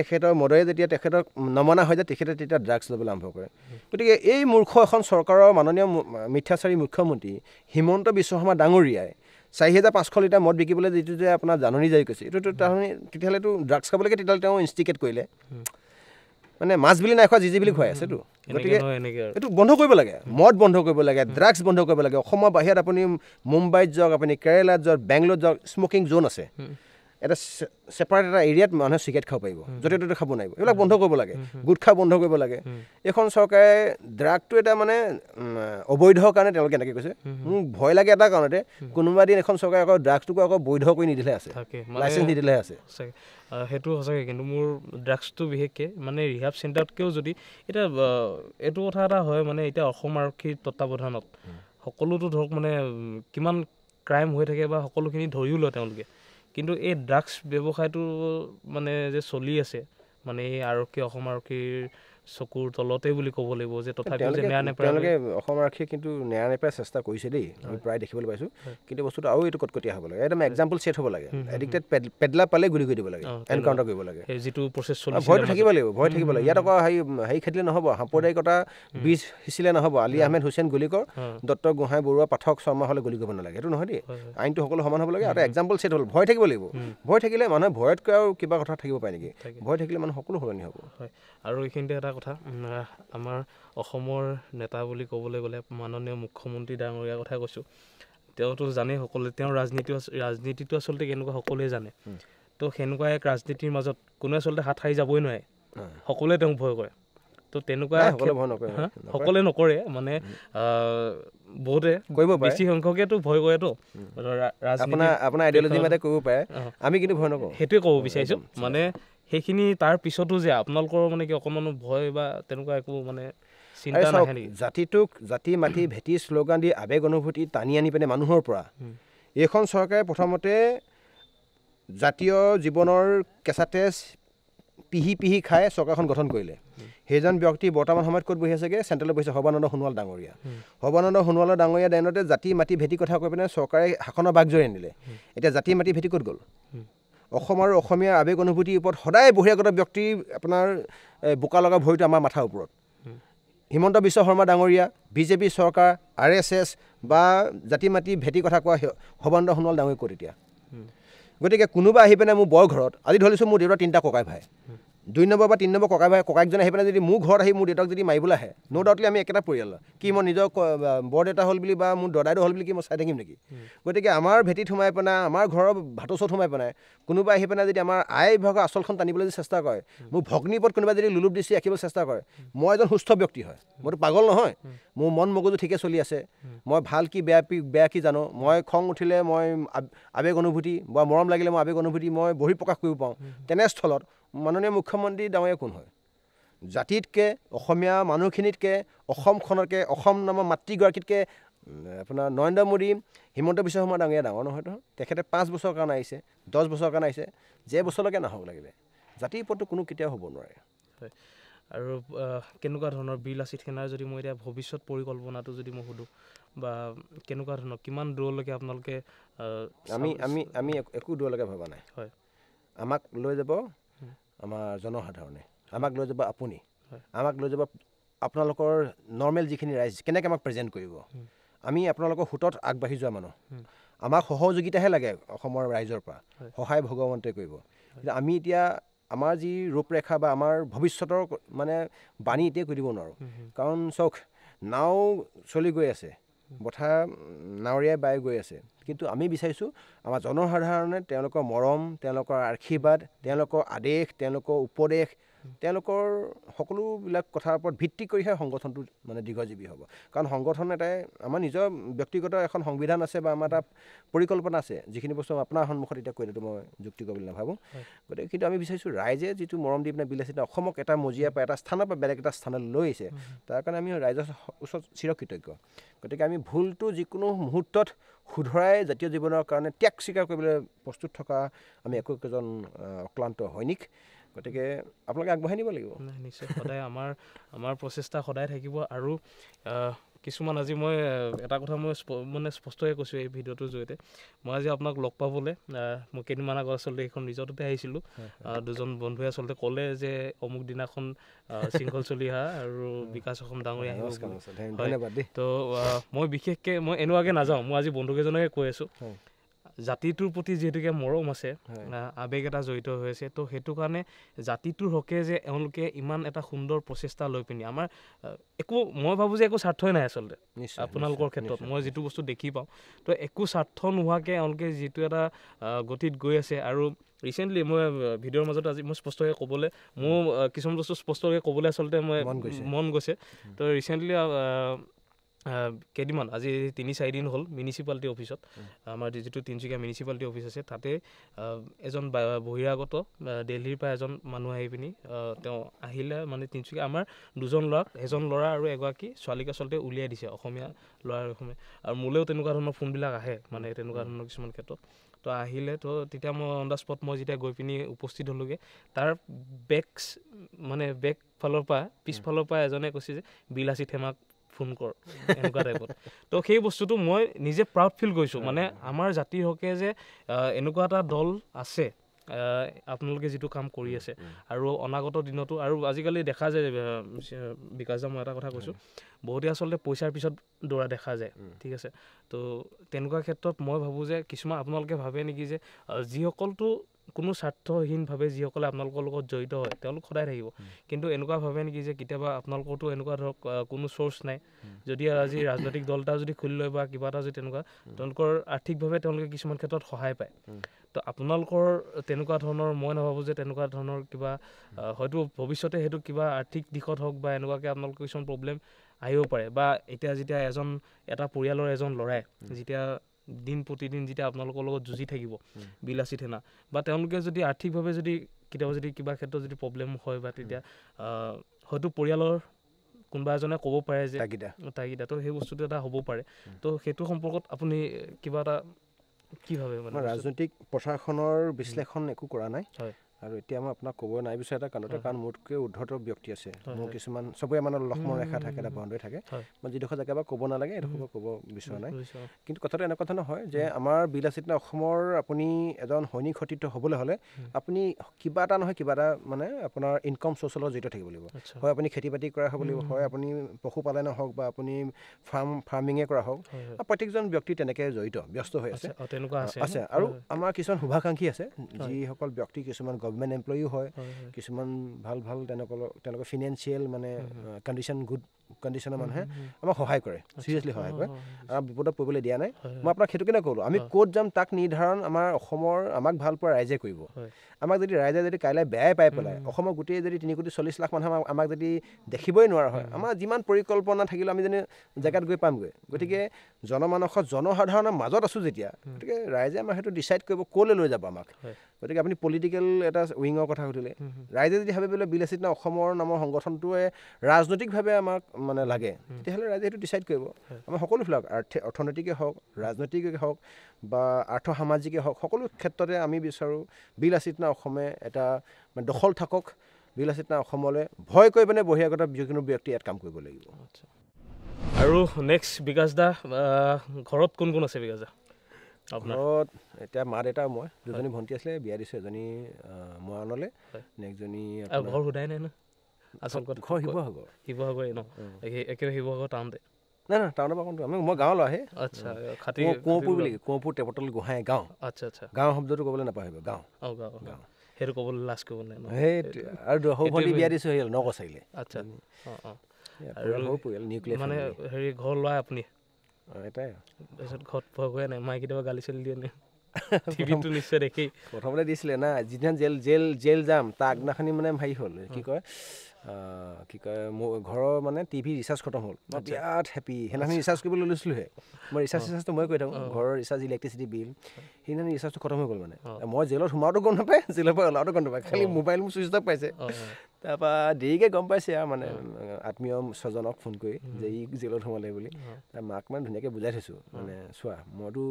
মদৰে যেতিয়া তেখেতক নমনা হৈ যায় তেখেতে তেতিয়া ড্ৰাগছ ল'বলৈ আৰম্ভ কৰে গতিকে এই মূৰ্খ এখন চৰকাৰৰ মাননীয় মিথ্যাচাৰী মুখ্যমন্ত্ৰী হিমন্ত বিশ্ব শৰ্মা ডাঙৰীয়াই 4500 লিটাৰ মদ বিকিবলৈ যিটো যে আপোনাৰ জাননী জাৰি কৰিছে এইটোতো তেতিয়াহ'লেতো ড্ৰাগছ খাবলৈকে তেতিয়াহ'লে তেওঁ ইনষ্টিকেট কৰিলে মানে মাছ বুলি নাই খোৱা যি বুলি খুৱাই আছেতো গতিকে এইটো বন্ধ কৰিব লাগে মদ বন্ধ কৰিব লাগে ড্ৰাগছ বন্ধ কৰিব লাগে অসমৰ বাহিৰত আপুনি মুম্বাইত যাওক আপুনি কেৰেলাত যাওক বেংগলোৰত যাওক স্মকিং জ'ন আছে এটা ছেপাৰেট এটা এৰিয়াত মানুহে চিগাৰেট খাব পাৰিব য'তে ত'তে খাব নোৱাৰিব এইবিলাক বন্ধ কৰিব লাগে গুটখা বন্ধ কৰিব লাগে এইখন চৰকাৰে ড্ৰাগটো এটা মানে অবৈধ কাৰণে তেওঁলোকে এনেকৈ কৈছে মোক ভয় লাগে এটা কাৰণতে কোনোবা দিন এখন চৰকাৰে আকৌ ড্ৰাগছটোকো আকৌ বৈধ কৰি নিদিলে আছে লাইচেঞ্চ নিদিলেহে আছে সেইটো সঁচাকৈ কিন্তু মোৰ ড্ৰাগছটো বিশেষকৈ মানে ৰিহাব চেণ্টাৰতকৈও যদি এতিয়া এইটো কথা এটা হয় মানে এতিয়া অসম আৰক্ষীৰ তত্বাৱধানত সকলোতো ধৰক মানে কিমান ক্ৰাইম হৈ থাকে বা সকলোখিনি ধৰিও লয় তেওঁলোকে কিন্তু এই ড্ৰাগছ ব্যৱসায়টো মানে যে চলি আছে মানে এই অসম আৰক্ষীৰ চকুৰ তলতে বুলি ক'ব লাগিব যে তথাপিও যে ন্যায় নাপায় তেওঁলোকে অসম আৰক্ষীয়ে কিন্তু ন্যায় নাপায় চেষ্টা কৰিছে দেই আমি প্ৰায় দেখিবলৈ পাইছোঁ কিন্তু বস্তুটো আৰু এইটো কটকটীয়া হ'ব লাগে একদম এক্সাম্পল ছেট হ'ব লাগে এডিক্টেড পেডলা পালে গুলি কৰি দিব লাগে এনকাউণ্টাৰ কৰিব লাগে যিটো প্ৰচেছ চলি ভয়টো থাকিব লাগিব ইয়াত আকৌ হেৰি খেদিলে নহ'ব সাম্প্ৰদায়িকতা বীজ সিঁচিলে নহ'ব আলি আহমেদ হুছেইন গুলিকৰ দত্ত গোহাঁই বৰুৱা পাঠক শৰ্মা হ'লে গুলি কৰিব নালাগে সেইটো নহয় দেই আইনটো সকলো সমান হ'ব লাগে আৰু এক্সাম্পল ছেট হ'ল ভয় থাকিব লাগিব ভয় থাকিলে মানুহে ভয়তকৈ আৰু কিবা কথা থাকিব পাৰে নেকি ভয় থাকিলে মানুহ সকলো সলনি হ'ব আৰু এইখিনিতে এটা কথা আমাৰ অসমৰ নেতা বুলি ক'বলৈ গ'লে মাননীয় মুখ্যমন্ত্ৰী ডাঙৰীয়াৰ কথা কৈছোঁ তেওঁতো জানেই সকলোৱে তেওঁৰ ৰাজনীতিটো আচলতে কেনেকুৱা সকলোৱে জানে তো সেনেকুৱা এক ৰাজনীতিৰ মাজত কোনোৱে আচলতে হাত সাৰি যাবই নোৱাৰে সকলোৱে তেওঁক ভয় কৰে তো তেনেকুৱা সকলোৱে নকৰে মানে বহুতে বেছি সংখ্যকেতো ভয় কৰেতো আপোনাৰ আইডিঅলজি মতে কৰিব পাৰে আমি কিন্তু ভয় নকৰোঁ সেইটোৱে ক'ব বিচাৰিছোঁ মানে সেইখিনি তাৰ পিছতো যে আপোনালোকৰ মানে কি অকণমানো ভয় বা তেনেকুৱা একো মানে চিন্তা নাহে নেকি জাতিটোক জাতি মাটি ভেটি শ্লোগান দি আৱেগ অনুভূতি টানি আনি পিনে মানুহৰ পৰা এইখন চৰকাৰে প্ৰথমতে জাতীয় জীৱনৰ কেঁচা তেজ পিহি খাই চৰকাৰখন গঠন কৰিলে সেইজন ব্যক্তি বৰ্তমান সময়ত ক'ত বহি আছেগৈ চেণ্ট্ৰেলত বহিছে সৰ্বানন্দ সোণোৱাল ডাঙৰীয়া সৰ্বানন্দ সোণোৱাল ডাঙৰীয়া দায়নতে জাতি মাটি ভেটি কথা কৈ পিনে চৰকাৰে শাসনৰ বাগজৰি আনিলে এতিয়া জাতি মাটি ভেটি ক'ত গ'ল অসম আৰু অসমীয়াৰ আৱেগ অনুভূতিৰ ওপৰত সদায় বহিৰাগত ব্যক্তি আপোনাৰ বোকা লগা ভৰিটো আমাৰ মাথাৰ ওপৰত হিমন্ত বিশ্ব শৰ্মা ডাঙৰীয়া বিজেপি চৰকাৰ RSS বা জাতি মাটি ভেটি কথা কোৱা সৰ্বানন্দ সোণোৱাল ডাঙৰীয়া ক'ত এতিয়া গতিকে কোনোবা আহি পিনে মোৰ বৰ ঘৰত আজি ধৰিছোঁ মোৰ দেউতাৰ 3টা ককাই ভাই 2 নম্বৰ বা 3 নম্বৰ ককাইকজন আহি পিনে যদি মোৰ ঘৰত আহি মোৰ দেউতাক যদি মাৰিবলৈ আহে ন' ডাউটলি আমি একেটা পৰিয়াল কি মই নিজৰ বৰ দেউতা হ'ল বুলি বা মোৰ দদাইদেউ হ'ল বুলি কি মই চাই থাকিম নেকি গতিকে আমাৰ ভেটিত সোমাই পেলাই আমাৰ ঘৰৰ ভাতৰ ওচৰত সোমাই পেলাই কোনোবা আহি পেলাই যদি আমাৰ আই বিভাগৰ আচলখন টানিবলৈ যদি চেষ্টা কৰে মোৰ ভগ্নীৰ ওপৰত কোনোবাই যদি লুলুপ দৃষ্টি ৰাখিবলৈ চেষ্টা কৰে মই এজন সুস্থ ব্যক্তি হয় মইতো পাগল নহয় মোৰ মন মগজু ঠিকে চলি আছে মই ভাল কি বেয়া কি জানো মই খং উঠিলে মই আৱেগ অনুভূতি বা মৰম লাগিলে মই আৱেগ অনুভূতি মই বহিঃপ্ৰকাশ কৰিব পাৰোঁ তেনেস্থলত মাননীয় মুখ্যমন্ত্ৰী ডাঙৰীয়া কোন হয় জাতিতকৈ অসমীয়া মানুহখিনিতকৈ অসমখনতকৈ অসম নামৰ মাতৃগৰাকীতকৈ আপোনাৰ নৰেন্দ্ৰ মোদী হিমন্ত বিশ্ব শৰ্মা ডাঙৰীয়া ডাঙৰ নহয়তো তেখেতে 5 বছৰৰ কাৰণে আহিছে 10 বছৰৰ কাৰণে আহিছে যে বছৰলৈকে নাহক লাগিলে জাতিৰ ওপৰতো কোনো কেতিয়াও হ'ব নোৱাৰে হয় আৰু কেনেকুৱা ধৰণৰ বীৰ লাচিত সেনাৰ যদি মই এতিয়া ভৱিষ্যত পৰিকল্পনাটো যদি মই সোধোঁ বা কেনেকুৱা ধৰণৰ কিমান দূৰলৈকে আপোনালোকে আমি একো দূৰলৈকে ভবা নাই হয় আমাক লৈ যাব আমাৰ জনসাধাৰণে আমাক লৈ যাব আপুনি আমাক লৈ যাব আপোনালোকৰ নৰ্মেল যিখিনি ৰাইজ কেনেকৈ আমাক প্ৰেজেণ্ট কৰিব আমি আপোনালোকৰ সোঁতত আগবাঢ়ি যোৱা মানুহ আমাক সহযোগিতাহে লাগে অসমৰ ৰাইজৰ পৰা সহায় ভগৱন্তে কৰিব কিন্তু আমি এতিয়া আমাৰ যি ৰূপৰেখা বা আমাৰ ভৱিষ্যতৰ মানে বাণী এতিয়াই কৈ দিব নোৱাৰোঁ কাৰণ চাওক নাও চলি গৈ আছে বঠা নাৱৰীয়াই বাই গৈ আছে কিন্তু আমি বিচাৰিছোঁ আমাৰ জনসাধাৰণে তেওঁলোকৰ মৰম তেওঁলোকৰ আশীৰ্বাদ তেওঁলোকৰ আদেশ তেওঁলোকৰ উপদেশ তেওঁলোকৰ সকলোবিলাক কথাৰ ওপৰত ভিত্তি কৰিহে সংগঠনটো মানে দীৰ্ঘজীৱী হ'ব কাৰণ সংগঠন এটাই আমাৰ নিজৰ ব্যক্তিগত এখন সংবিধান আছে বা আমাৰ এটা পৰিকল্পনা আছে যিখিনি বস্তু আপোনাৰ সন্মুখত এতিয়া কৈ দিয়াটো মই যুক্তিকৰ বুলি নাভাবোঁ গতিকে কিন্তু আমি বিচাৰিছোঁ ৰাইজে যিটো মৰম দি পিনে বিলাসিতা অসমক এটা মজিয়াৰ পৰা এটা স্থানৰ পৰা বেলেগ এটা স্থানলৈ লৈ আহিছে তাৰ কাৰণে আমি ৰাইজৰ ওচৰত চিৰকৃতজ্ঞ গতিকে আমি ভুলটো যিকোনো মুহূৰ্তত শুধৰাই জাতীয় জীৱনৰ কাৰণে ত্যাগ স্বীকাৰ কৰিবলৈ প্ৰস্তুত থকা আমি একোজন অক্লান্ত সৈনিক গতিকে আপোনালোকে আগবঢ়াই নিব লাগিব নিশ্চয় সদায় আমাৰ প্ৰচেষ্টা সদায় থাকিব আৰু কিছুমান আজি মই এটা কথা মই মানে স্পষ্টকৈ কৈছোঁ এই ভিডিঅ'টোৰ জৰিয়তে মই আজি আপোনাক লগ পাবলৈ মই কেইদিনমান আগত আচলতে এইখন ৰিজৰ্টতে আহিছিলোঁ দুজন বন্ধুৱে আচলতে ক'লে যে অমুক দিনাখন শৃংখল চলিহা আৰু বিকাশ অসম ডাঙৰীয়া আহিব ধন্যবাদ দেই তো মই বিশেষকৈ মই এনেকুৱাকৈ নাযাওঁ মই আজি বন্ধুকেইজনকে কৈ আছোঁ জাতিটোৰ প্ৰতি যিহেতুকে মৰম আছে আৱেগ এটা জড়িত হৈ আছে তো সেইটো কাৰণে জাতিটোৰ হকে যে এওঁলোকে ইমান এটা সুন্দৰ প্ৰচেষ্টা লৈ পিনি আমাৰ একো মই ভাবোঁ যে একো স্বাৰ্থই নাই আচলতে আপোনালোকৰ ক্ষেত্ৰত মই যিটো বস্তু দেখি পাওঁ তো একো স্বাৰ্থ নোহোৱাকৈ এওঁলোকে যিটো এটা গতিত গৈ আছে আৰু ৰিচেণ্টলি মই ভিডিঅ'ৰ মাজত আজি মই স্পষ্টকৈ ক'বলৈ মোৰ কিছুমান বস্তু স্পষ্টকৈ ক'বলৈ আচলতে মই মন গৈছে তো ৰিচেণ্টলি কেইদিনমান আজি 3-4 দিন হ'ল মিউনিচিপালিটি অফিচত আমাৰ যিটো তিনিচুকীয়া মিউনিচিপালিটি অফিচ আছে তাতে এজন বহিৰাগত দিল্লীৰ পৰা এজন মানুহ আহি পিনি তেওঁ আহিলে মানে তিনিচুকীয়া আমাৰ দুজন ল'ৰাক এজন ল'ৰা আৰু এগৰাকী ছোৱালীক আচলতে উলিয়াই দিছে অসমীয়া ল'ৰা অসমীয়া আৰু মোলৈও তেনেকুৱা ধৰণৰ ফোনবিলাক আহে মানে তেনেকুৱা ধৰণৰ কিছুমান ক্ষেত্ৰত তো আহিলে তো তেতিয়া মই অন দ্য স্পট মই যেতিয়া গৈ পিনি উপস্থিত হ'লোগৈ তাৰ বেক ফালৰ পৰা পিছফালৰ পৰা এজনে কৈছে যে বীৰ লাচিত সেনাক ফোন কৰ এনেকুৱা টাইপত তো সেই বস্তুটো মই নিজে প্ৰাউড ফিল কৰিছোঁ মানে আমাৰ জাতিৰ হকে যে এনেকুৱা এটা দল আছে আপোনালোকে যিটো কাম কৰি আছে আৰু অনাগত দিনতো আৰু আজিকালি দেখা যায় বিকাশ দা মই এটা কথা কৈছোঁ বহুতে আচলতে পইচাৰ পিছত দৌৰা দেখা যায় ঠিক আছে তো তেনেকুৱা ক্ষেত্ৰত মই ভাবোঁ যে কিছুমান আপোনালোকে ভাবে নেকি যে যিসকলটো কোনো স্বাৰ্থহীনভাৱে যিসকলে আপোনালোকৰ লগত জড়িত হয় তেওঁলোক সদায় থাকিব কিন্তু এনেকুৱা ভাবে নেকি যে কেতিয়াবা আপোনালোকৰতো এনেকুৱা ধৰক কোনো চ'ৰ্চ নাই যদি আজি ৰাজনৈতিক দল এটা যদি খুলি লয় বা কিবা এটা যদি তেনেকুৱা তেওঁলোকৰ আৰ্থিকভাৱে তেওঁলোকে কিছুমান ক্ষেত্ৰত সহায় পায় তো আপোনালোকৰ তেনেকুৱা ধৰণৰ মই নাভাবোঁ যে তেনেকুৱা ধৰণৰ কিবা হয়তো ভৱিষ্যতে সেইটো কিবা আৰ্থিক দিশত হওক বা এনেকুৱাকৈ আপোনালোকৰ কিছুমান প্ৰব্লেম আহিব পাৰে বা এতিয়া যেতিয়া এটা পৰিয়ালৰ এজন ল'ৰাই যেতিয়া দিন প্ৰতিদিন যেতিয়া আপোনালোকৰ লগত যুঁজি থাকিব বীৰ লাচিত সেনা বা তেওঁলোকে যদি আৰ্থিকভাৱে যদি কেতিয়াবা যদি কিবা ক্ষেত্ৰত যদি প্ৰব্লেম হয় বা তেতিয়া হয়তো পৰিয়ালৰ কোনোবা এজনে ক'ব পাৰে যে তাগিদা তো সেই বস্তুটো এটা হ'ব পাৰে তো সেইটো সম্পৰ্কত আপুনি কিবা এটা কি ভাবে মানে ৰাজনৈতিক প্ৰশাসনৰ বিশ্লেষণ একো কৰা নাই হয় আৰু এতিয়া মই আপোনাক ক'ব নাই বিচাৰ এটা কাৰণতে কাৰণ মোতকৈ উদ্ধত ব্যক্তি আছে মোৰ কিছুমান চবৰে মানে লক্ষ্মণ ৰেখা থাকে এটা বাউণ্ডেৰী থাকে মই যিডোখৰ জেগা বা ক'ব নালাগে এইডোখৰ ক'ব বিচৰা নাই কিন্তু কথাটো এনেকুৱা ধৰণৰ হয় যে আমাৰ বিলাসিতা অসমৰ আপুনি এজন সৈনিক সতীৰ্থ হ'বলৈ হ'লে আপুনি কিবা এটা নহয় কিবা এটা মানে আপোনাৰ ইনকাম চ'ৰ্চৰ লগত জড়িত থাকিব লাগিব হয় আপুনি খেতি বাতি কৰা হ'ব লাগিব হয় আপুনি পশুপালনে হওক বা আপুনি ফাৰ্মিঙে কৰা হওক প্ৰত্যেকজন ব্যক্তি তেনেকৈ জড়িত ব্যস্ত হৈ আছে আছে আৰু আমাৰ কিছুমান শুভাকাংক্ষী আছে যিসকল ব্যক্তি কিছুমান গভৰ্ণমেণ্ট এমপ্লয়িও হয় কিছুমান ভাল ভাল তেওঁলোকৰ ফিনেন্সিয়েল মানে কণ্ডিশ্যন গুড কণ্ডিশ্যনৰ মানুহে আমাক সহায় কৰে চিৰিয়াছলি সহায় কৰে আৰু বিপদত পৰিবলৈ দিয়া নাই মই আপোনাক সেইটো কেনে ক'লোঁ আমি ক'ত যাম তাক নিৰ্ধাৰণ আমাৰ অসমৰ আমাক ভাল পোৱা ৰাইজে কৰিব আমাক যদি ৰাইজে যদি কাইলৈ বেয়াই পাই পেলাই অসমৰ গোটেই যদি 3,40,00,000 মানুহে আমাক যদি দেখিবই নোৱাৰা হয় আমাৰ যিমান পৰিকল্পনা থাকিলেও আমি যেনে জেগাত গৈ পামগৈ গতিকে জনমানসত জনসাধাৰণৰ মাজত আছোঁ যেতিয়া গতিকে ৰাইজে আমাক সেইটো ডিচাইড কৰিব ক'লৈ লৈ যাব আমাক গতিকে আপুনি পলিটিকেল এটা উইঙৰ কথা সুধিলে ৰাইজে যদি ভাবে বোলে বিলাসিতা অসমৰ নামৰ সংগঠনটোৱে ৰাজনৈতিকভাৱে আমাক মানে লাগে তেতিয়াহ'লে ৰাইজে সেইটো ডিচাইড কৰিব আমাৰ সকলোবিলাক অৰ্থনৈতিকে হওক ৰাজনৈতিকে হওক বা আৰ্থ সামাজিকে হওক সকলো ক্ষেত্ৰতে আমি বিচাৰোঁ বিলাসিতা অসমে এটা মানে দখল থাকক বিলাসিতা অসমলৈ ভয় কৰি পিনে বহিৰাগত যিকোনো ব্যক্তি ইয়াত কাম কৰিব লাগিব আৰু নেক্সট বিকাশ দা ঘৰত কোন কোন আছে বিকাশ দা ঘৰত এতিয়া মা দেউতা মই দুজনী ভণ্টি আছিলে বিয়া দিছোঁ এজনী মৰাণলৈ নেক্সটজনী ঘৰ সোধাই নাই ন আচল কথা ঘৰ শিৱসাগৰ ন একেবাৰে শিৱসাগৰ টাউনতে নাই নাই টাউনৰ পৰা কোনটো মই গাঁৱলৈ আহে আচ্ছা খাটি কোঁৱৰপুৰ বুলি কোঁৱৰপুৰ টেপতল গোহাঁই গাঁও আচ্ছা আচ্ছা গাঁও শব্দটো ক'বলৈ নাপাহৰিব গাঁও গাঁও সেইটো ক'বলৈ লাজ কৰিব নাই সেইটো আৰু সৰু ভণ্টি বিয়া দিছোঁ সেই নকচাৰিলে আচ্ছা সৰু পৰিয়াল নিউক্লিয়াৰ মানে হেৰি ঘৰ লোৱা আপুনি এটাই তাৰপিছত ঘৰত ভয় কৰে নাই মায়ে কেতিয়াবা গালি চালি দিয়ে নে টিভিটো নিশ্চয় দেখি প্ৰথমতে দিছিলে না যিদিনা জেল যাম তাৰ আগদিনাখনি মানে হেৰি হ'ল কি কয় মোৰ ঘৰৰ মানে টিভি ৰিচাৰ্জ খতম হ'ল মই বিৰাট হেপী সেইদিনাখনি ৰিচাৰ্জ কৰিবলৈ লৈছিলোঁহে মই ৰিচাৰ্জটো মই কৰি থাকোঁ ঘৰৰ ৰিচাৰ্জ ইলেক্ট্ৰিচিটি বিল সেইদিনাখনি ৰিচাৰ্জটো খতম হৈ গ'ল মানে মই জেলত সোমাওঁতো গম নাপায় জেলৰ পৰা ওলাওঁতো গম নাপায় খালি মোবাইল মোৰ চুইচ অফ পাইছে তাৰপৰা দেৰিকৈ গম পাইছে আৰু মানে আত্মীয় স্বজনক ফোন কৰি যে ই জেলত সোমালে বুলি মাক মানে ধুনীয়াকৈ বুজাই থৈছোঁ মানে চোৱা মইতো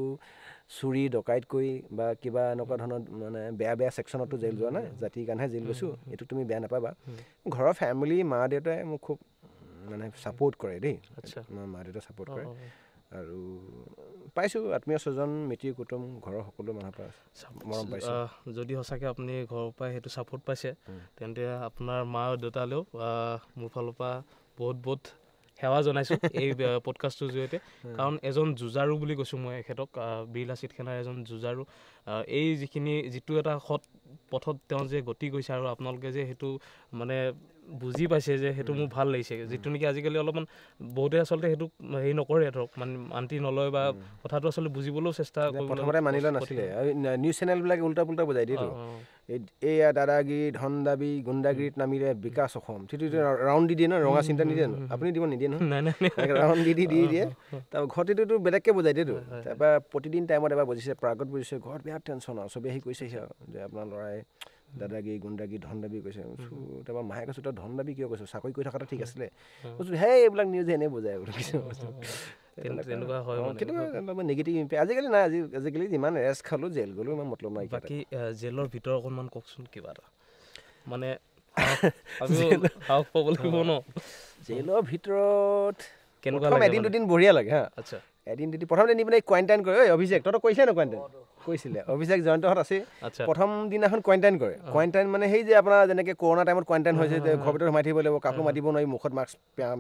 চুৰি ডকাইত কৰি বা কিবা এনেকুৱা ধৰণৰ মানে বেয়া ছেকশ্যনতো জেল যোৱা নাই জাতিৰ কাৰণেহে জেল গৈছোঁ এইটো তুমি বেয়া নাপাবা ঘৰৰ ফেমিলি মা দেউতাই মোক খুব মানে ছাপোৰ্ট কৰে দেই মা দেউতাই ছাপোৰ্ট কৰে আৰু পাইছোঁ আত্মীয় স্বজন মিতিৰ কুটুম ঘৰৰ সকলো মানুহৰ পৰা মৰম পাইছোঁ যদি সঁচাকৈ আপুনি ঘৰৰ পৰা সেইটো ছাপোৰ্ট পাইছে তেন্তে আপোনাৰ মা আৰু দেউতালৈও মোৰ ফালৰ পৰা বহুত বহুত সেৱা জনাইছোঁ এই পডকাষ্টটোৰ জৰিয়তে কাৰণ এজন যুঁজাৰু বুলি কৈছোঁ মই এখেতক বীৰ লাচিত সেনাৰ এজন যুঁজাৰু এই যিটো এটা সৎ পথত তেওঁ যে গতি কৰিছে আৰু আপোনালোকে যে সেইটো মানে বুজি পাইছে যে সেইটো মোৰ ভাল লাগিছে যিটো নেকি আজিকালি অলপমান বহুতে আচলতে সেইটো হেৰি নকৰে ধৰক মানে মান্তি নলয় বা কথাটো আচলতে বুজিবলৈও চেষ্টা কৰিব প্ৰথমতে মানি লোৱা নাছিলে নিউজ চেনেলবিলাকে উল্টা পুল্টা বুজাই দিয়েতো এয়া দাদাগিৰি ধন দাবী গুণ্ডাগিৰিত নামিলে বিকাশ অসম সেইটো ৰাউণ্ড দি দিয়ে ন ৰঙা চিন্তা নিদিয়ে আপুনি দিব নিদিয়ে নহয় ৰাউণ্ড দি দিয়ে তাৰপৰা ঘৰতেতো বেলেগকৈ বুজাই দিয়েতো তাৰপৰা প্ৰতিদিন টাইমত এবাৰ বুজিছে প্ৰাগত বুজিছে ঘৰত বিৰাট টেনশ্যন আৰু চবেই আহি কৈছেহি আৰু যে আপোনাৰ ল'ৰাই দাদাগিৰি গুণ্ডাগিৰি ধন দাবী কৈছে তাৰপৰা মাহে কৈছোঁ তই ধন দাবী কিয় কৈছোঁ চাকৰি কৰি থকাটো ঠিক আছিলে কৈছোঁ সেই এইবিলাক নিউজে এনেই বুজাই বোলো কিছু বস্তু তেনেকুৱা হয় কেতিয়াবা নিগেটিভ ইম্পেক্ট আজিকালি নাই আজিকালি যিমান ৰেষ্ট খালোঁ জেল গ'লেও ইমান মতলব নাই বাকী জেলৰ ভিতৰত অকণমান কওকচোন কিবা এটা মানে সাহস পাব লাগিব ন জেলৰ ভিতৰত কেনেকুৱা এদিন দুদিন বঢ়িয়া লাগে হা আচ্ছা এদিন দুদিন প্ৰথম নি পিনে কোৱাৰেণ্টাইন কৰে ঐ অভিষেক তহঁতক কৈছে ন কোৱাৰেণ্টাইন কৈছিলে অভিষেক জয়ন্তহঁত আছে প্ৰথম দিনাখন কোৱাৰেণ্টাইন কৰে কোৱাৰেণ্টাইন মানে সেই যে আপোনাৰ যেনেকৈ কৰোণা টাইমত কোৱাৰেণ্টাইন হৈছে যে ঘৰৰ ভিতৰত সোমাই থাকিব লাগিব কাকো মাতিব নোৱাৰি মুখত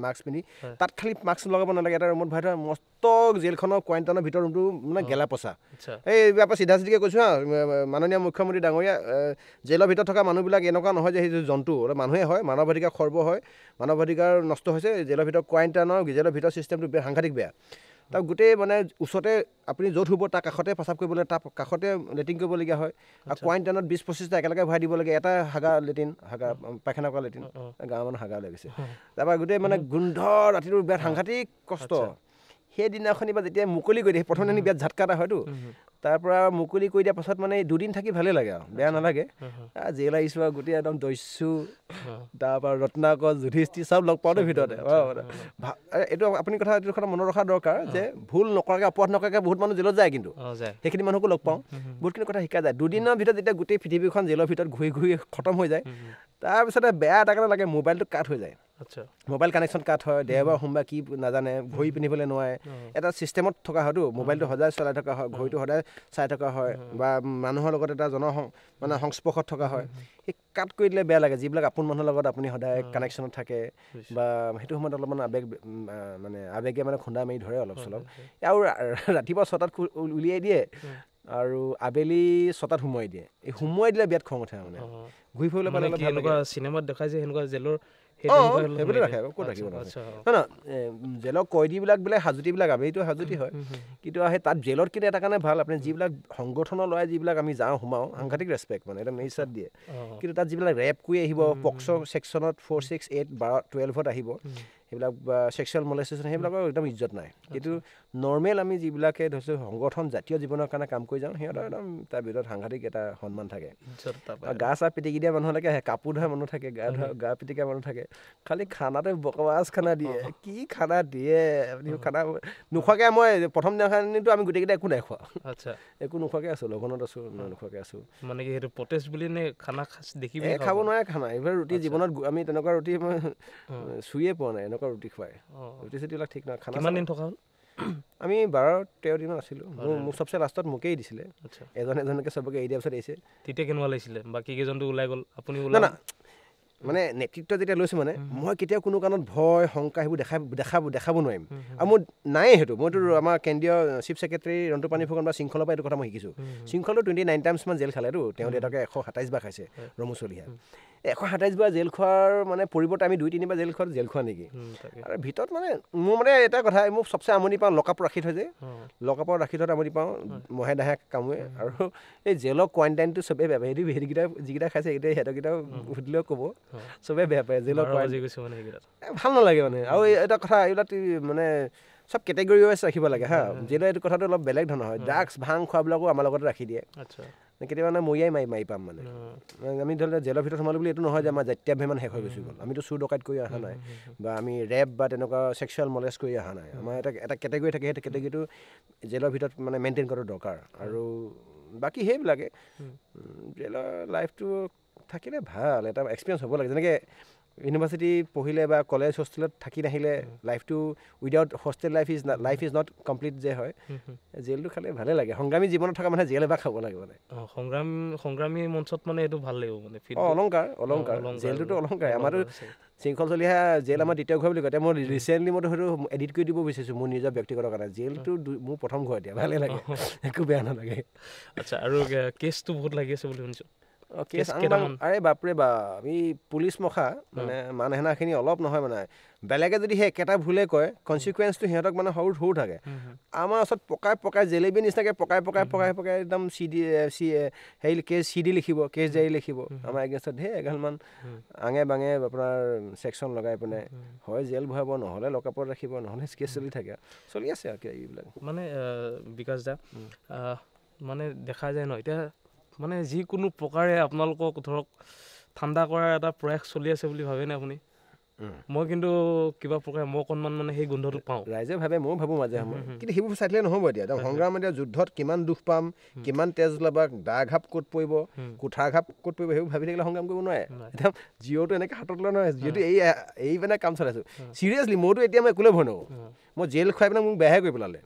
মাস্ক পিন্ধি তাত খালি মাস্ক লগাব নালাগে এটা ৰুমত ভৰাই থোৱা মস্ত জেলখনৰ কোৱাৰেণ্টাইনৰ ভিতৰৰ ৰুমটো মানে গেলা পচা এই ইয়াৰ পৰা চিধা চিধিকৈ কৈছোঁ হা মাননীয় মুখ্যমন্ত্ৰী ডাঙৰীয়া জেলৰ ভিতৰত থকা মানুহবিলাক এনেকুৱা নহয় যে সেই জন্তু মানুহে হয় মানৱ অধিকাৰ খৰ্ব হয় মানৱ অধিকাৰ নষ্ট হৈছে জেলৰ ভিতৰত কোৱাৰেণ্টাইনৰ জেলৰ ভিতৰত ছিষ্টেমটো সাংঘাতিক বেয়া তাক গোটেই মানে ওচৰতে আপুনি য'ত শুব তাৰ কাষতে প্ৰস্ৰাৱ কৰিবলৈ তাৰ কাষতে লেট্ৰিন কৰিবলগীয়া হয় আৰু কোৱাৰেণ্টাইনত 20-25টা একেলগে ভৰাই দিব লাগে এটা হাগা পায়খানা কৰা লেট্ৰিন গাঁৱৰ মানুহ হাগা লৈ গৈছে তাৰপৰা গোটেই মানে গোন্ধ ৰাতিটো বিৰাট সাংঘাতিক কষ্ট সেইদিনাখনি বা যেতিয়া মুকলি কৰি দিয়ে প্ৰথম দিনা বিৰাট ঝাটকা এটা হয়তো তাৰ পৰা মুকলি কৰি দিয়াৰ পাছত মানে 2 দিন থাকি ভালেই লাগে আৰু বেয়া নালাগে জেল আহিছোঁ আৰু গোটেই একদম দস্যু তাৰপৰা ৰত্নাকৰ যুধিষ্ঠিৰ চব লগ পাওঁতে ভিতৰতে এইটো এইটো কথা মনত ৰখা দৰকাৰ যে ভুল নকৰাকৈ অপৰাধ নকৰাকৈ বহুত মানুহ জেলত যায় কিন্তু সেইখিনি মানুহকো লগ পাওঁ বহুতখিনি কথা শিকা যায় 2 দিনৰ ভিতৰত যেতিয়া গোটেই পৃথিৱীখন জেলৰ ভিতৰত ঘূৰি ঘূৰি খতম হৈ যায় তাৰপিছতে বেয়া এটা কাৰণে লাগে মোবাইলটো কাট হৈ যায় মোবাইল কানেকশ্যন কাট হয় দেওবাৰ সোমবাৰ কি নাজানে ঘড়ী পিন্ধিবলৈ নোৱাৰে এটা ছিষ্টেমত থকা হয়তো মোবাইলটো সদায় চলাই থকা হয় ঘড়ীটো সদায় চাই থকা হয় বা মানুহৰ লগত এটা মানে সংস্পৰ্শত থকা হয় সেই কাট কৰি দিলে বেয়া লাগে যিবিলাক আপোন মানুহৰ লগত আপুনি সদায় কানেকশ্যনত থাকে বা সেইটো সময়ত অলপমান আৱেগে মানে খুন্দা মাৰি ধৰে অলপ চলপ আৰু ৰাতিপুৱা 6টাত উলিয়াই দিয়ে আৰু আবেলি 6টাত সোমোৱাই দিয়ে এই সোমোৱাই দিলে বিৰাট খং উঠে মানে ঘূৰি ফুৰিবলৈ পালে এনেকুৱা চিনেমাত দেখাই যে সেনেকুৱা জেলৰ সেইবোৰে ৰাখে ক'ত ৰাখিব জেলৰ কয়দীবিলাক বোলে হাজুতিবিলাক আবেলিটো হাজুতি হয় কিন্তু সেই তাত জেলত কিন্তু এটা কাৰণে ভাল আপুনি যিবিলাক সংগঠনৰ ল'ৰাই যিবিলাক আমি যাওঁ সোমাওঁ সাংঘাতিক ৰেচপেক্ট মানে একদম নিশ্চাত দিয়ে কিন্তু তাত যিবিলাক ৰেপ কৰি আহিব পক্সো ছেকশ্যনত 4, 6, 8, 12 আহিব সেইবিলাক ছেক্সুৱেল মলেষ্টেশ্যন সেইবিলাকৰ একদম ইজ্জত নাই কিন্তু নৰ্মেল আমি যিবিলাকে ধৰিছোঁ সংগঠন জাতীয় জীৱনৰ কাৰণে কাম কৰি যাওঁ সিহঁতৰ একদম তাৰ ভিতৰত সাংঘাতিক এটা সন্মান থাকে গা চা পিটিকি দিয়া মানুহলৈকে আহে কাপোৰ ধোৱা মানুহ থাকে গা পিটিকা মানুহ থাকে খালি খানাটো বকৱাচ খানা দিয়ে কি খানা দিয়ে খানা নোখোৱাকৈ মই প্ৰথম দিনাখনিতো আমি গোটেইকেইটা একো নাই খোৱা একো নোখোৱাকৈ আছোঁ লগনত আছোঁ নোখোৱাকৈ আছোঁ মানে কি সেইটো প্ৰটেষ্ট বুলি নে খানা দেখিব খাব নোৱাৰে খানা এইবাৰ ৰুটি জীৱনত আমি তেনেকুৱা ৰুটি মই চুইয়ে পোৱা নাই এনেকুৱা ৰুটি খুৱাই ৰুটি চুটিবিলাক ঠিক নহয় খানা কিমান দিন থকা হ'ল আমি 12-13 দিনত আছিলোঁ মোক চবচে লাষ্টত মোকেই দিছিলে এজনকে চবকে এৰি দিয়াৰ পিছত আহিছে তেতিয়া কেনেকুৱা লাগিছিলে বাকী কেইজনটো ওলাই গ'ল আপুনি না মানে নেতৃত্ব যেতিয়া লৈছোঁ মানে মই কেতিয়াও কোনো কাৰণত ভয় শংকা সেইবোৰ দেখাব নোৱাৰিম আৰু মোৰ নাই সেইটো মইতো আমাৰ কেন্দ্ৰীয় চিফ ছেক্ৰেটাৰী ৰন্তু পানী ফুকন বা শৃংখলৰ পৰা এইটো কথা মই শিকিছোঁ শৃংখলো 29 টাইমছমান জেল খালেতো তেওঁ দেউতাকে 127 বাৰ খাইছে ৰমু চলিহা 127 বাৰ জেল খোৱাৰ মানে পৰিৱৰ্তে আমি 2-3 বাৰ জেল খোৱা নেকি আৰু ভিতৰত মানে মোৰ মানে এটা কথা মোক চবচে আমনি পাওঁ লকআপত ৰাখি থৈ যে লকআপত ৰাখি থোৱাত আমনি পাওঁ মহে দাহে কামোৰে আৰু এই জেলৰ কোৱাৰেণ্টাইনটো চবেই বেয়া পায় সেইকেইটা যিকেইটা খাইছে সিহঁতকেইটাও সুধিলেও ক'ব চবেই বেয়া পায় জেলৰ ভাল নালাগে মানে আৰু এটা কথা এইবিলাক মানে চব কেটেগৰী ৱাইজ ৰাখিব লাগে হা জেলৰ এইটো কথাটো অলপ বেলেগ ধৰণৰ হয় ড্ৰাগছ ভাং খোৱাবিলাকো আমাৰ লগতে ৰাখি দিয়ে কেতিয়াবা মানে মৰিয়াই মাৰি পাম মানে আমি ধৰি লওক জেলৰ ভিতৰত সোমালোঁ বুলি এইটো নহয় যে আমাৰ জাতীয়াভিমান শেষ হৈ গুচি গ'ল আমিতো চুৰ ডকাইত কৰি অহা নাই বা আমি ৰেপ বা তেনেকুৱা ছেক্সুৱেল মলেষ্ট কৰি অহা নাই আমাৰ এটা কেটেগৰী থাকে সেই কেটেগৰীটো জেলৰ ভিতৰত মানে মেইনটেইন কৰাটো দৰকাৰ আৰু বাকী সেইবিলাকে জেলৰ লাইফটো থাকিলে ভাল এটা এক্সপিৰিয়েঞ্চ হ'ব লাগে যেনেকৈ ইউনিভাৰ্চিটি পঢ়িলে বা কলেজ হোষ্টেলত থাকি নাহিলে লাইফটো without hostel life is not complete যে হয় জেলটো খালে ভালে লাগে সংগ্ৰামী জীৱনত থকা মানুহে জেল এবাৰ খাব লাগে মানে সংগ্ৰামী মঞ্চত মানে এইটো ভাল লাগিব মানে অলংকাৰ জেলটোতো অলংকাৰ আমাৰতো শৃংখল চলিহা জেল আমাৰ দ্বিতীয় ঘৰ বুলি কয় মই ৰিচেণ্টলি মইতো সেইটো এডিট কৰি দিব বিচাৰিছোঁ মোৰ নিজৰ ব্যক্তিগত কাৰণে জেলটো মোৰ প্ৰথম ঘৰ এতিয়া ভালেই লাগে একো বেয়া নালাগে আচ্ছা আৰু কেছটো বহুত লাগি আছে বুলি শুনিছোঁ কেছ আৰে বাপৰে বা আমি পুলিচ মখা মানে মানহেনাখিনি অলপ নহয় মানে বেলেগে যদি সেই একেটা ভুলে কয় কনচিকুৱেঞ্চটো সিহঁতক মানে সৰু থাকে আমাৰ ওচৰত পকাই জেলেবী নিচিনাকৈ পকাই একদম কেছ CD লিখিব কেছ ডায়েৰী লিখিব আমাৰ এগেইনষ্টত এগালমান আঙে বাঙে আপোনাৰ ছেকশ্যন লগাই পিনে হয় জেল ভৰাব নহ'লে লকআপত ৰাখিব নহ'লে কেছ চলি আছে আৰু এইবিলাক মানে বিকাশ দা মানে দেখা যায় ন এতিয়া মানে যিকোনো প্ৰকাৰে আপোনালোকক ধৰক ঠাণ্ডা কৰাৰ এটা প্ৰয়াস চলি আছে বুলি ভাবেনে আপুনি মই কিন্তু কিবা প্ৰকাৰে মই অকণমান মানে সেই গোন্ধটো পাওঁ ৰাইজে ভাবে ময়ো ভাবোঁ মাজে সময়ে কিন্তু সেইবোৰ চাই দিলে নহ'ব এতিয়া সংগ্ৰাম এতিয়া যুদ্ধত কিমান দুখ পাম কিমান তেজ ওলাব দা ঘাপ ক'ত পৰিব কুঠাৰ ঘাপ ক'ত পৰিব সেইবোৰ ভাবি থাকিলে সংগ্ৰাম কৰিব নোৱাৰে এতিয়া জিঅ'টো এনেকৈ হাতত লোৱা নহয় যিহেতু এই মানে কাম চলাইছোঁ চিৰিয়াছলি মইতো এতিয়া মই একোলৈ ভয় নকৰোঁ মই জেল খুৱাই পিনে মোক বেয়াহে কৰি পেলালে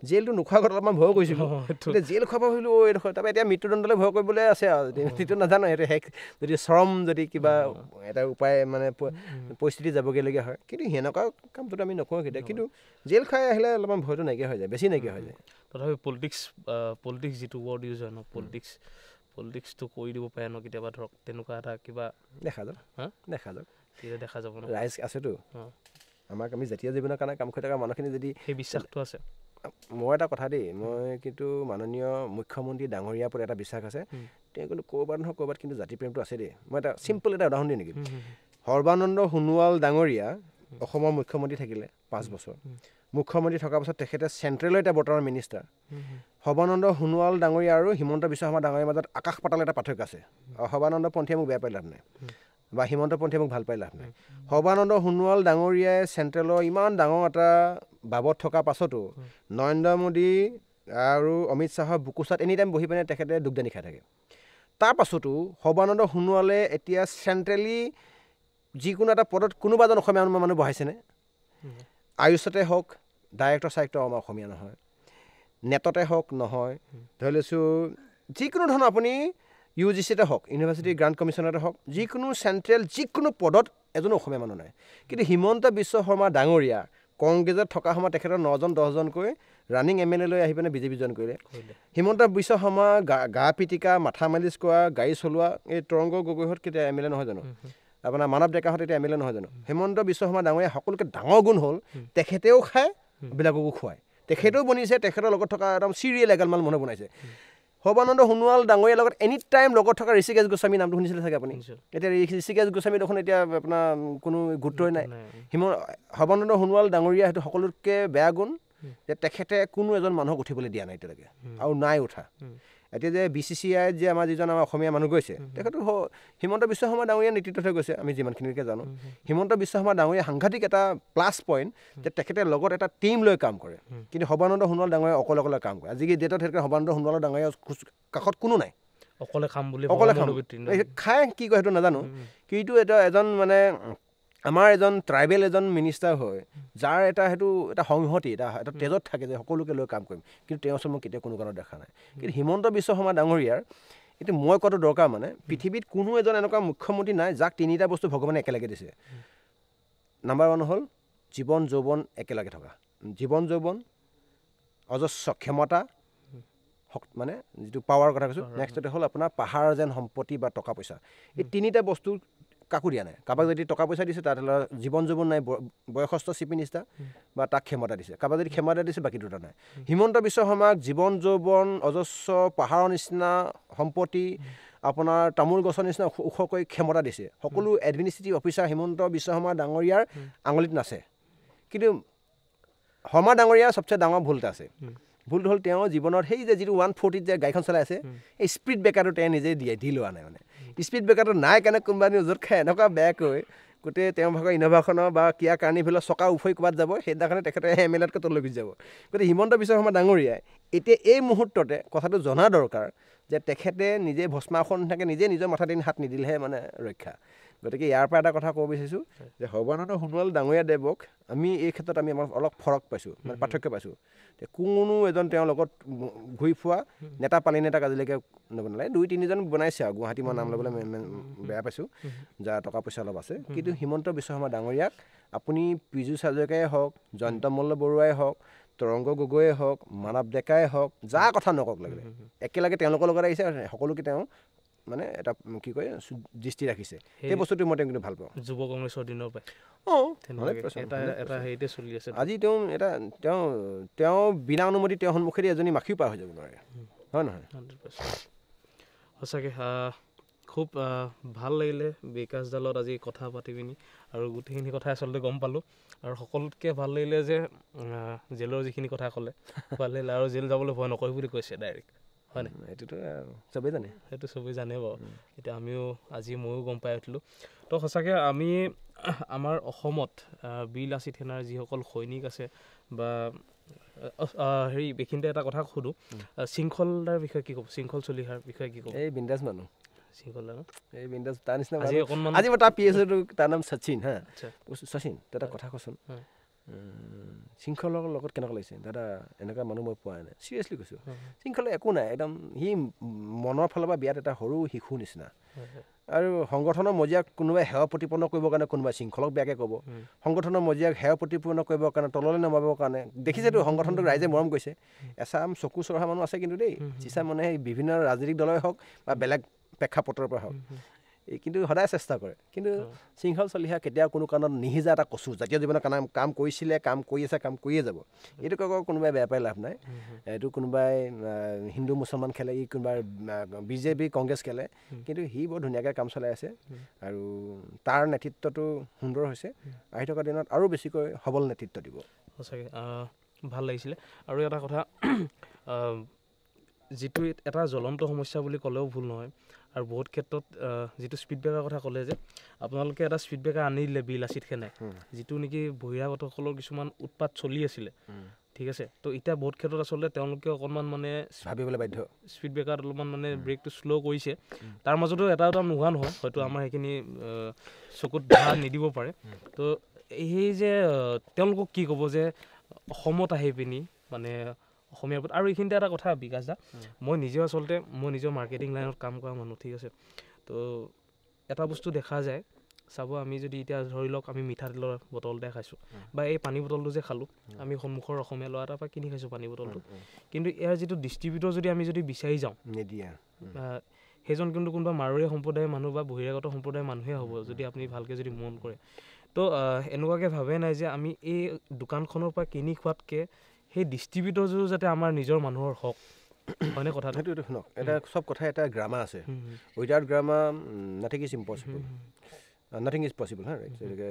জেলটো নোখোৱাৰ আগত অলপমান ভয় কৰিছিলোঁ এতিয়া জেল খুৱাব ভাবিলোঁ এইডোখৰ তাৰপৰা এতিয়া মৃত্যুদণ্ডলৈ ভয় কৰিবলৈ আছে আৰু সেইটো নাজানো সেইটো যদি চৰম যদি কিবা এটা উপায় মানে পৰিস্থিতি যাবগৈলগীয়া হয় কিন্তু সেনেকুৱা কামটোতো আমি নকৰোঁ কেতিয়া কিন্তু জেল খুৱাই আহিলে অলপমান ভয়টো নাইকিয়া হৈ যায় বেছি নাইকিয়া হৈ যায় তথাপি পলিটিক্স যিটো ৱৰ্ড ইউজ হয় ন পলিটিক্সটো কৰি দিব পাৰে ন কেতিয়াবা ধৰক তেনেকুৱা এটা কিবা দেখা যাওক তেতিয়া দেখা যাব ন ৰাইজ আছেতো আমাক আমি জাতীয় জীৱনৰ কাৰণে কাম কৰি থকা মানুহখিনি যদি সেই বিশ্বাসটো আছে মই এটা কথা দেই মই কিন্তু মাননীয় মুখ্যমন্ত্ৰী ডাঙৰীয়াৰ ওপৰত এটা বিশ্বাস আছে তেওঁ কিন্তু ক'ৰবাত নহয় ক'ৰবাত কিন্তু জাতি প্ৰেমটো আছে দেই মই এটা চিম্পল এটা উদাহৰণ দিওঁ নেকি সৰ্বানন্দ সোণোৱাল ডাঙৰীয়া অসমৰ মুখ্যমন্ত্ৰী থাকিলে 5 বছৰ মুখ্যমন্ত্ৰী থকাৰ পাছত তেখেতে চেণ্ট্ৰেলৰ এতিয়া বৰ্তমান মিনিষ্টাৰ সৰ্বানন্দ সোণোৱাল ডাঙৰীয়া আৰু হিমন্ত বিশ্ব শৰ্মা ডাঙৰীয়াৰ মাজত আকাশ পাতাল এটা পাৰ্থক্য আছে সৰ্বানন্দ পন্থীয়ে মোক বেয়া পাই লাভ নাই বা হিমন্ত পন্থীয়ে মোক ভাল পাই লাভ নাই সৰ্বানন্দ সোণোৱাল ডাঙৰীয়াই চেণ্ট্ৰেলৰ ইমান ডাঙৰ এটা বাবদ থকাৰ পাছতো নৰেন্দ্ৰ মোদী আৰু অমিত শ্বাহৰ বুকুচাত এনি টাইম বহি পিনে তেখেতে দুগদানি খাই থাকে তাৰ পাছতো সৰ্বানন্দ সোণোৱালে এতিয়া চেণ্ট্ৰেলি যিকোনো এটা পদত কোনোবা এজন অসমীয়া মানুহ বহাইছেনে আয়ুষতে হওক ডাইৰেক্টৰ চাইৰেক্টৰ আমাৰ অসমীয়া নহয় নেটতে হওক নহয় ধৰি লৈছোঁ যিকোনো ধৰণৰ আপুনি UGCতে হওক ইউনিভাৰ্চিটি গ্ৰাণ্ট কমিশ্যনতে হওক যিকোনো চেণ্ট্ৰেল যিকোনো পদত এজনো অসমীয়া মানুহ নাই কিন্তু হিমন্ত বিশ্ব শৰ্মা ডাঙৰীয়া কংগ্ৰেছত থকা সময়ত তেখেতৰ 9জন 10জনকৈ ৰানিং MLA লৈ আহি পিনে বিজেপি জইন কৰিলে হিমন্ত বিশ্ব শৰ্মা গা পিটিকা মাথা মালিচ কৰা গাড়ী চলোৱা এই তৰংগ গগৈহঁত কেতিয়া MLA নহয় জানো আপোনাৰ মানৱ ডেকাহঁত এতিয়া MLA নহয় জানো হিমন্ত বিশ্ব শৰ্মা ডাঙৰীয়া সকলোকে ডাঙৰ গুণ হ'ল তেখেতেও খায় বেলেগকো খুৱায় তেখেতেও বনিছে তেখেতৰ লগত থকা একদম চিৰিয়েল এগালমান মানুহ বনাইছে সৰ্বানন্দ সোণোৱাল ডাঙৰীয়াৰ লগত এনি টাইম লগত থকা ঋষিকেশ গোস্বামী নামটো শুনিছিলে চাগে আপুনি এতিয়া ঋষিকেশ গোস্বামী দেখোন এতিয়া আপোনাৰ কোনো গুৰুত্বই নাই সৰ্বানন্দ সোণোৱাল ডাঙৰীয়া সেইটো সকলোতকৈ বেয়া গুণ যে তেখেতে কোনো এজন মানুহক উঠিবলৈ দিয়া নাই এতিয়ালৈকে আৰু নাই উঠা এতিয়া যে BCCI যে আমাৰ যিজন আমাৰ অসমীয়া মানুহ গৈছে তেখেতো হিমন্ত বিশ্ব শৰ্মা ডাঙৰীয়া নেতৃত্বতহে গৈছে আমি যিমানখিনিকে জানো হিমন্ত বিশ্ব শৰ্মা ডাঙৰীয়া সাংঘাতিক এটা প্লাছ পইণ্ট যে তেখেতে লগত এটা টীম লৈ কাম কৰে কিন্তু সৰ্বানন্দ সোণোৱাল ডাঙৰীয়া অকলে অকলে কাম কৰে আজি ডেটত সেইটোকে সৰ্বানন্দ সোণোৱাল ডাঙৰীয়া কাষত কোনো নাই অকলে খাম বুলি অকলে খাম খাই কি কয় সেইটো নাজানো কিন্তু এটা এজন মানে আমাৰ এজন ট্ৰাইবেল এজন মিনিষ্টাৰ হয় যাৰ এটা সেইটো এটা সংহতি এটা তেজত থাকে যে সকলোকে লৈ কাম কৰিম কিন্তু তেওঁৰ ওচৰত মই কেতিয়াও কোনো কাৰণত দেখা নাই কিন্তু হিমন্ত বিশ্ব শৰ্মা ডাঙৰীয়াৰ এইটো মই কোৱাটো দৰকাৰ মানে পৃথিৱীত কোনো এজন এনেকুৱা মুখ্যমন্ত্ৰী নাই যাক 3টা বস্তু ভগৱানে একেলগে দিছে নাম্বাৰ 1 হ'ল জীৱন যৌৱন একেলগে থকা জীৱন যৌৱন অজস্ৰ ক্ষমতা মানে যিটো পাৱাৰ কথা কৈছোঁ নেক্সটতে হ'ল আপোনাৰ পাহাৰ যেন সম্পত্তি বা টকা পইচা এই 3টা বস্তু কাকো দিয়া নাই কাৰোবাক যদি টকা পইচা দিছে তাত জীৱন যৌৱন নাই বয়সস্থ চিফ মিনিষ্টাৰ বা তাক ক্ষমতা দিছে কাৰোবাক যদি ক্ষমতা দিছে বাকী দুটা নাই হিমন্ত বিশ্ব শৰ্মাক জীৱন যৌৱন অজস্ৰ পাহাৰৰ নিচিনা সম্পত্তি আপোনাৰ তামোল গছৰ নিচিনা ওখকৈ ক্ষমতা দিছে সকলো এডমিনিষ্ট্ৰেটিভ অফিচাৰ হিমন্ত বিশ্ব শৰ্মা ডাঙৰীয়াৰ আঙুলিত নাছে কিন্তু শৰ্মা ডাঙৰীয়াৰ চবচে ডাঙৰ ভুল এটা আছে ভুলটো হ'ল তেওঁৰ জীৱনত সেই যে যিটো 140 যে গাড়ীখন চলাই আছে এই স্পীড ব্ৰেকাৰটো তেওঁ নিজে দি লোৱা নাই মানে স্পীড ব্ৰেকাৰটো নাই কাৰণে কোনোবা য'ত খাই এনেকুৱা বেয়াকৈ গোটেই তেওঁ ভাগৰ ইন'ভাখনৰ বা কিয়া কাৰ্নিভেলৰ চকা উফৰি ক'ৰবাত যাব সেইদিনাখনে তেখেতে MLAতকৈ তললৈ গুচি যাব গতিকে হিমন্ত বিশ্ব শৰ্মা ডাঙৰীয়াই এতিয়া এই মুহূৰ্ততে কথাটো জনা দৰকাৰ যে তেখেতে নিজে ভস্মাসন থাকে নিজে নিজৰ মাথাত হাত নিদিলেহে মানে ৰক্ষা গতিকে ইয়াৰ পৰা এটা কথা ক'ব বিচাৰিছোঁ যে সৰ্বানন্দ সোণোৱাল ডাঙৰীয়া দেৱক আমি এই ক্ষেত্ৰত আমি আমাৰ অলপ ফৰক পাইছোঁ মানে পাৰ্থক্য পাইছোঁ কোনো এজন তেওঁৰ লগত ঘূৰি ফুৰা নেতা পালি নেতাক আজিলৈকে নবনালে 2-3জন বনাইছে আৰু গুৱাহাটী মই নাম ল'বলৈ বেয়া পাইছোঁ যাৰ টকা পইচা অলপ আছে কিন্তু হিমন্ত বিশ্ব শৰ্মা ডাঙৰীয়াক আপুনি পীযুষ হাজৰিকাই হওক জয়ন্ত মল্ল বৰুৱাই হওক তৰংগ গগৈয়ে হওক মানৱ ডেকাই হওক যাৰ কথা নকওক লাগিলে একেলগে তেওঁলোকৰ লগত আহিছে সকলোকে তেওঁ মানে এটা কি কয় দৃষ্টি ৰাখিছে সেই বস্তুটো মই কিন্তু ভাল পাওঁ যুৱ কংগ্ৰেছৰ দিনৰ পৰাই এটা হেৰিতে চলি আছে আজি তেওঁ বিনা অনুমতি তেওঁৰ সন্মুখেদি এজনী মাখিও পাৰ হৈ যাব নোৱাৰে হয় নহয় 100% সঁচাকৈ খুব ভাল লাগিলে বিকাশ দালত আজি কথা পাতি পিনি আৰু গোটেইখিনি কথা আচলতে গম পালোঁ আৰু সকলোতকৈ ভাল লাগিলে যে জেলৰ যিখিনি কথা ক'লে ভাল লাগিলে আৰু জেল যাবলৈ ভয় নকৰে বুলি কৈছে ডাইৰেক্ট হয় নাই এইটোতো চবেই জানে সেইটো চবেই জানে বাৰু এতিয়া আমিও আজি ময়ো গম পাই উঠিলোঁ তো সঁচাকৈ আমি আমাৰ অসমত বীৰ লাচিত সেনাৰ যিসকল সৈনিক আছে বা হেৰি এইখিনিতে এটা কথা সুধোঁ শৃংখলাৰ বিষয়ে কি ক'ব শৃংখল চলিহাৰ বিষয়ে কি ক'ব এই বিন্দাস মানুহ শৃংখলা ন এই বিন্দাস তাৰ নিচিনা আজি মই তাৰ PhD তাৰ নাম শচীন হা শচীন এটা কথা কচোন শৃংখলৰ লগত কেনেকুৱা লাগিছে দাদা এনেকুৱা মানুহ মই পোৱা নাই চিৰিয়াছলি কৈছোঁ শৃংখলা একো নাই একদম সি মনৰ ফালৰ পৰা বিয়াত এটা সৰু শিশু নিচিনা আৰু সংগঠনৰ মজিয়াক কোনোবাই সেৱা প্ৰতিপন্ন কৰিবৰ কাৰণে কোনোবাই শৃংখলক বেয়াকৈ ক'ব সংগঠনৰ মজিয়াক সেৱা প্ৰতিপন্ন কৰিবৰ কাৰণে তললৈ নমাবৰ কাৰণে দেখিছেতো সংগঠনটোক ৰাইজে মৰম কৰিছে এচাম চকু চৰহা মানুহ আছে কিন্তু দেই চিচা মানে বিভিন্ন ৰাজনৈতিক দলই হওক বা বেলেগ প্ৰেক্ষাপটৰ পৰা হওক এই কিন্তু সদায় চেষ্টা কৰে কিন্তু শৃংখল চলিহা কেতিয়াও কোনো কাৰণত নিসিজা এটা কচু জাতীয় জীৱনৰ কাম কৰিছিলে কাম কৰি আছে কাম কৰিয়ে যাব এইটোক আকৌ কোনোবাই বেয়া পাই লাভ নাই এইটো কোনোবাই হিন্দু মুছলমান খেলে ই কোনোবাই BJP কংগ্ৰেছ খেলে কিন্তু সি বৰ ধুনীয়াকৈ কাম চলাই আছে আৰু তাৰ নেতৃত্বটো সুন্দৰ হৈছে আহি থকা দিনত আৰু বেছিকৈ সবল নেতৃত্ব দিব সঁচাকৈ ভাল লাগিছিলে। আৰু এটা কথা যিটো এটা জ্বলন্ত সমস্যা বুলি ক'লেও ভুল নহয়। আৰু বহুত ক্ষেত্ৰত যিটো স্পীড ব্ৰেকাৰ কথা ক'লে যে আপোনালোকে এটা স্পীড ব্ৰেকাৰ আনি দিলে বিলাচীত সেনাই, যিটো নেকি বহিৰাগতসকলৰ কিছুমান উৎপাত চলি আছিলে, ঠিক আছে। তো এতিয়া বহুত ক্ষেত্ৰত আচলতে তেওঁলোকে অকণমান মানে ভাবিবলৈ বাধ্য, স্পীড ব্ৰেকাৰত অলপমান মানে ব্ৰেকটো শ্ল' কৰিছে। তাৰ মাজতো এটা নোহোৱা নহয়, হয়তো আমাৰ সেইখিনি চকুত ধৰা নিদিব পাৰে। তো সেই যে তেওঁলোকক কি ক'ব যে অসমত আহি পিনি মানে অসমীয়াৰ ওপৰত। আৰু এইখিনিতে এটা কথা বিকাশ দা, মই নিজেও আচলতে মই নিজৰ মাৰ্কেটিং লাইনত কাম কৰা মানুহ, ঠিক আছে। তো এটা বস্তু দেখা যায়, চাব আমি যদি এতিয়া ধৰি লওক আমি মিঠাতেলৰ বটল এটা খাইছোঁ বা এই পানী বটলটো যে খালোঁ, আমি সন্মুখৰ অসমীয়া ল'ৰা এটাৰ পৰা কিনি খাইছোঁ পানী বটলটো, কিন্তু ইয়াৰ যিটো ডিষ্ট্ৰিবিউটৰ যদি আমি যদি বিচাৰি যাওঁ, সেইজন কিন্তু কোনোবা মাৰোৱাৰী সম্প্ৰদায়ৰ মানুহ বা বহিৰাগত সম্প্ৰদায়ৰ মানুহে হ'ব, যদি আপুনি ভালকৈ যদি মন কৰে। তো এনেকুৱাকৈ ভাবে নাই যে আমি এই দোকানখনৰ পৰা কিনি খোৱাতকৈ সেই ডিষ্ট্ৰিবিউটৰযোৰ যাতে আমাৰ নিজৰ মানুহৰ হওক, হয়নে কথাটো? সেইটোতো শুনক, এটা চব কথা এটা গ্ৰামাৰ আছে, without grammar nothing is impossible, nothing is possible, হা ৰাইট। গতিকে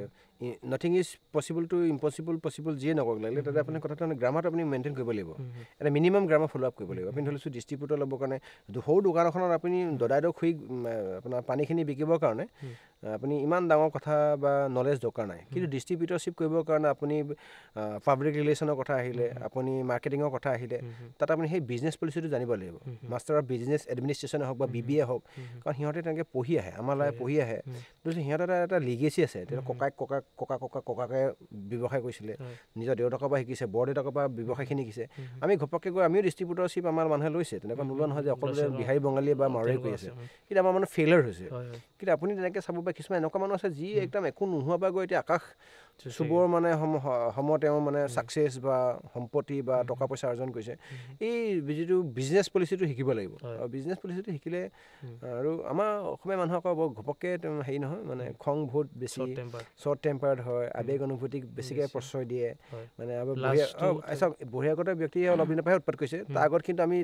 nothing is possible to impossible possible যিয়ে নকওক লাগিলে, তাতে আপুনি কথাটো গ্ৰামাৰটো আপুনি মেইনটেইন কৰিব লাগিব, এটা মিনিমাম গ্ৰামাৰ ফ'ল' আপ কৰিব লাগিব। আপুনি ধৰি লৈছোঁ ডিষ্ট্ৰিবিউটৰ ল'বৰ কাৰণে সৰু দোকান এখনত আপুনি দদাইদক খুৰি আপোনাৰ পানীখিনি বিকিবৰ কাৰণে আপুনি ইমান ডাঙৰ কথা বা নলেজ দৰকাৰ নাই। কিন্তু ডিষ্ট্ৰিবিউটৰশ্বিপ কৰিবৰ কাৰণে আপুনি পাব্লিক ৰিলেশ্যনৰ কথা আহিলে, আপুনি মাৰ্কেটিঙৰ কথা আহিলে, তাত আপুনি সেই বিজনেছ পলিচিটো জানিব লাগিব। মাষ্টাৰ অফ বিজনেছ এডমিনিষ্ট্ৰেশ্যনে হওক বা BBA হওক, কাৰণ সিহঁতে তেনেকৈ পঢ়ি আহে, আমাৰ লাগে পঢ়ি আহে। সিহঁতৰ এটা লিগেচি আছে, ককাকে ব্যৱসায় কৰিছিলে, নিজৰ দেউতাকৰ পৰা শিকিছে, বৰদেউতাকৰ পৰা ব্যৱসায়খিনি শিকিছে। আমি ঘপককৈ গৈ আমিও ডিষ্ট্ৰিবিউটৰশ্বিপ আমাৰ মানুহে লৈছে, তেনেকুৱা নোলোৱা নহয় যে অকল যে বিহাৰী বঙালীয়ে বা মাৰোৱাৰী কৰি আছে, কিন্তু আমাৰ মানুহ ফেইলাৰ হৈছে। কিন্তু আপুনি তেনেকৈ চাব পাৰে কিছুমান এনেকুৱা মানুহ আছে যি একদম একো নোহোৱাৰ পৰা গৈ এতিয়া আকাশ চুবৰ মানে তেওঁ মানে ছাকচেছ বা সম্পত্তি বা টকা পইচা অৰ্জন কৰিছে। এই যিটো বিজনেছ পলিচিটো শিকিব লাগিব, আৰু বিজনেছ পলিচিটো শিকিলে আৰু আমাৰ অসমীয়া মানুহ আকৌ বৰ ঘপককৈ হেৰি নহয়, মানে খং ভোট বেছি, শ্বৰ্ট টেম্পাৰ্ড হয়, আৱেগ অনুভূতিক বেছিকৈ প্ৰশ্ৰয় দিয়ে। মানে বহিৰাগত ব্যক্তিয়ে অলপ দিনৰ পৰাহে উৎপাত কৰিছে, তাৰ আগত কিন্তু আমি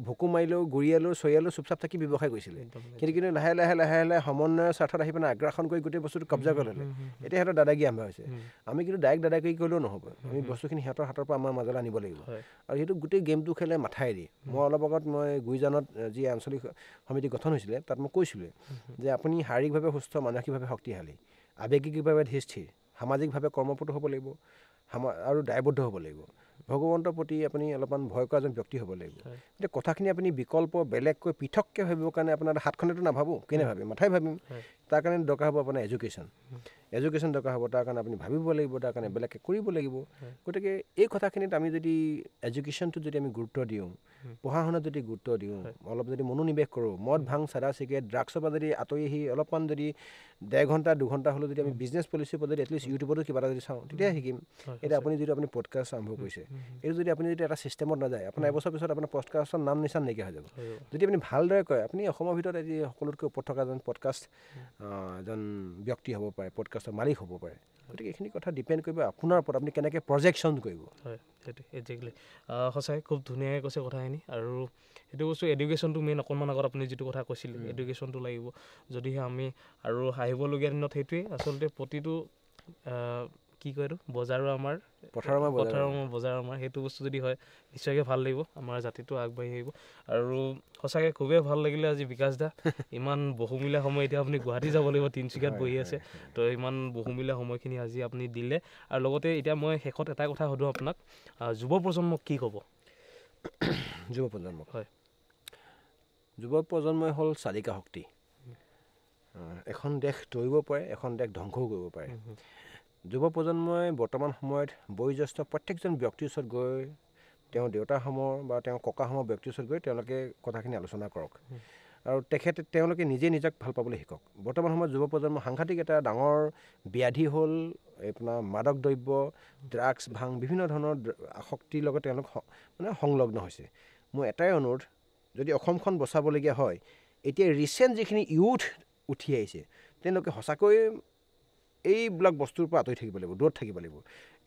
ভুকু মাৰিলেও গুৰিয়ালেও চৰিয়ালেও চুপচাপ থাকি ব্যৱসায় কৰিছিলে। কিন্তু লাহে লাহে সমন্বয়ৰ স্বাৰ্থত আহি পেলাই আগ্ৰাসন কৰি গোটেই বস্তুটো কব্জা কৰি ল'লে। এতিয়া সিহঁতৰ দাদাগিৰি আৰম্ভ হৈছে। আমি কিন্তু ডাইৰেক্ট দাদাগিৰি কৰিলেও নহ'ব, আমি বস্তুখিনি সিহঁতৰ হাতৰ পৰা আমাৰ মাজলৈ আনিব লাগিব। আৰু সেইটো গোটেই গেমটো খেলে মাথাইদি। মই অলপ আগত গুইজানত যি আঞ্চলিক সমিতি গঠন হৈছিলে, তাত মই কৈছিলোঁ যে আপুনি শাৰীৰিকভাৱে সুস্থ, মানসিকভাৱে শক্তিশালী, আৱেগিকভাৱে ধীৰ স্থিৰ, সামাজিকভাৱে কৰ্মপটু হ'ব লাগিব আৰু দায়বদ্ধ হ'ব লাগিব, ভগৱন্তৰ প্ৰতি আপুনি অলপমান ভয় কৰা এজন ব্যক্তি হ'ব লাগিব। এতিয়া কথাখিনি আপুনি বিকল্প বেলেগকৈ পৃথককৈ ভাবিবৰ কাৰণে আপোনাৰ হাতখনেতো নাভাবোঁ, কেনে ভাবিম, মাথাই ভাবিম। তাৰ কাৰণে দৰকাৰ হ'ব আপোনাৰ এডুকেশ্যন দৰকাৰ হ'ব, তাৰ কাৰণে আপুনি ভাবিব লাগিব, তাৰ কাৰণে বেলেগকৈ কৰিব লাগিব। গতিকে এই কথাখিনিত আমি যদি এডুকেশ্যনটোত যদি আমি গুৰুত্ব দিওঁ, পঢ়া শুনাত যদি গুৰুত্ব দিওঁ, অলপ যদি মনোনিৱেশ কৰোঁ, মদ ভাং চাদা চিগাৰেট ড্ৰাগছৰ পৰা যদি আঁতৰি আহি অলপমান যদি 1.5 ঘণ্টা 2 ঘণ্টা হ'লেও যদি আমি বিজনেছ পলিচিৰ ওপৰত যদি এটলিষ্ট ইউটিউবতো কিবা এটা যদি চাওঁ, তেতিয়া শিকিম। এতিয়া আপুনি পডকাষ্ট আৰম্ভ কৰিছে, এইটো যদি আপুনি এটা ছিষ্টেমত নাযায়, আপোনাৰ এবছৰ পিছত আপোনাৰ পডকাষ্টৰ নাম নিচান নাইকিয়া হৈ যাব। যদি আপুনি ভালদৰে কয়, আপুনি অসমৰ ভিতৰত আজি সকলোতকৈ ওপৰত থকা এজন পডকাষ্ট এজন ব্যক্তি হ'ব পাৰে, পডকাষ্টৰ মালিক হ'ব পাৰে। গতিকে এইখিনি কথা ডিপেণ্ড কৰিব আপোনাৰ ওপৰত, আপুনি কেনেকৈ প্ৰজেকশ্যন কৰিব। হয়, সেইটো একজেক্টলি সঁচাকৈ খুব ধুনীয়াকৈ কৈছে কথাখিনি। আৰু সেইটো বস্তু এডুকেশ্যনটো মেইন। অকণমান আগত আপুনি যিটো কথা কৈছিলে, এডুকেশ্যনটো লাগিব। যদিহে আমি আৰু আহিবলগীয়া দিনত সেইটোৱেই আচলতে প্ৰতিটো কি কয় এইটো বজাৰো আমাৰ পথাৰৰ বজাৰ আমাৰ, সেইটো বস্তু যদি হয় নিশ্চয়কৈ ভাল লাগিব, আমাৰ জাতিটো আগবাঢ়ি আহিব। আৰু সঁচাকৈ খুবেই ভাল লাগিলে আজি বিকাশ দা, ইমান বহুমূলীয়া সময়। এতিয়া আপুনি গুৱাহাটী যাব লাগিব, তিনিচুকীয়াত বহি আছে, তো ইমান বহুমূলীয়া সময়খিনি আজি আপুনি দিলে। আৰু লগতে এতিয়া মই শেষত এটা কথা সুধোঁ আপোনাক, যুৱ প্ৰজন্মক কি ক'ব? যুৱ প্ৰজন্মক, হয়, যুৱ প্ৰজন্মই হ'ল চালিকা শক্তি। এখন দেশ তৰিব পাৰে, এখন দেশ ধ্বংসও কৰিব পাৰে। যুৱ প্ৰজন্মই বৰ্তমান সময়ত বয়োজ্যেষ্ঠ প্ৰত্যেকজন ব্যক্তিৰ ওচৰত গৈ, তেওঁ দেউতাসমূহ বা তেওঁ ককাসমূহ ব্যক্তিৰ ওচৰত গৈ তেওঁলোকে কথাখিনি আলোচনা কৰক, আৰু তেওঁলোকে নিজে নিজক ভাল পাবলৈ শিকক। বৰ্তমান সময়ত যুৱ প্ৰজন্মৰ সাংঘাতিক এটা ডাঙৰ ব্যাধি হ'ল আপোনাৰ মাদক দ্ৰব্য, ড্ৰাগছ, ভাং, বিভিন্ন ধৰণৰ আসক্তিৰ লগত তেওঁলোক মানে সংলগ্ন হৈছে। মোৰ এটাই অনুৰোধ, যদি অসমখন বচাবলগীয়া হয়, এতিয়া ৰিচেণ্ট যিখিনি ইউথ উঠি আহিছে, তেওঁলোকে সঁচাকৈ এইবিলাক বস্তুৰ পৰা আঁতৰি থাকিব লাগিব, দূৰত থাকিব লাগিব।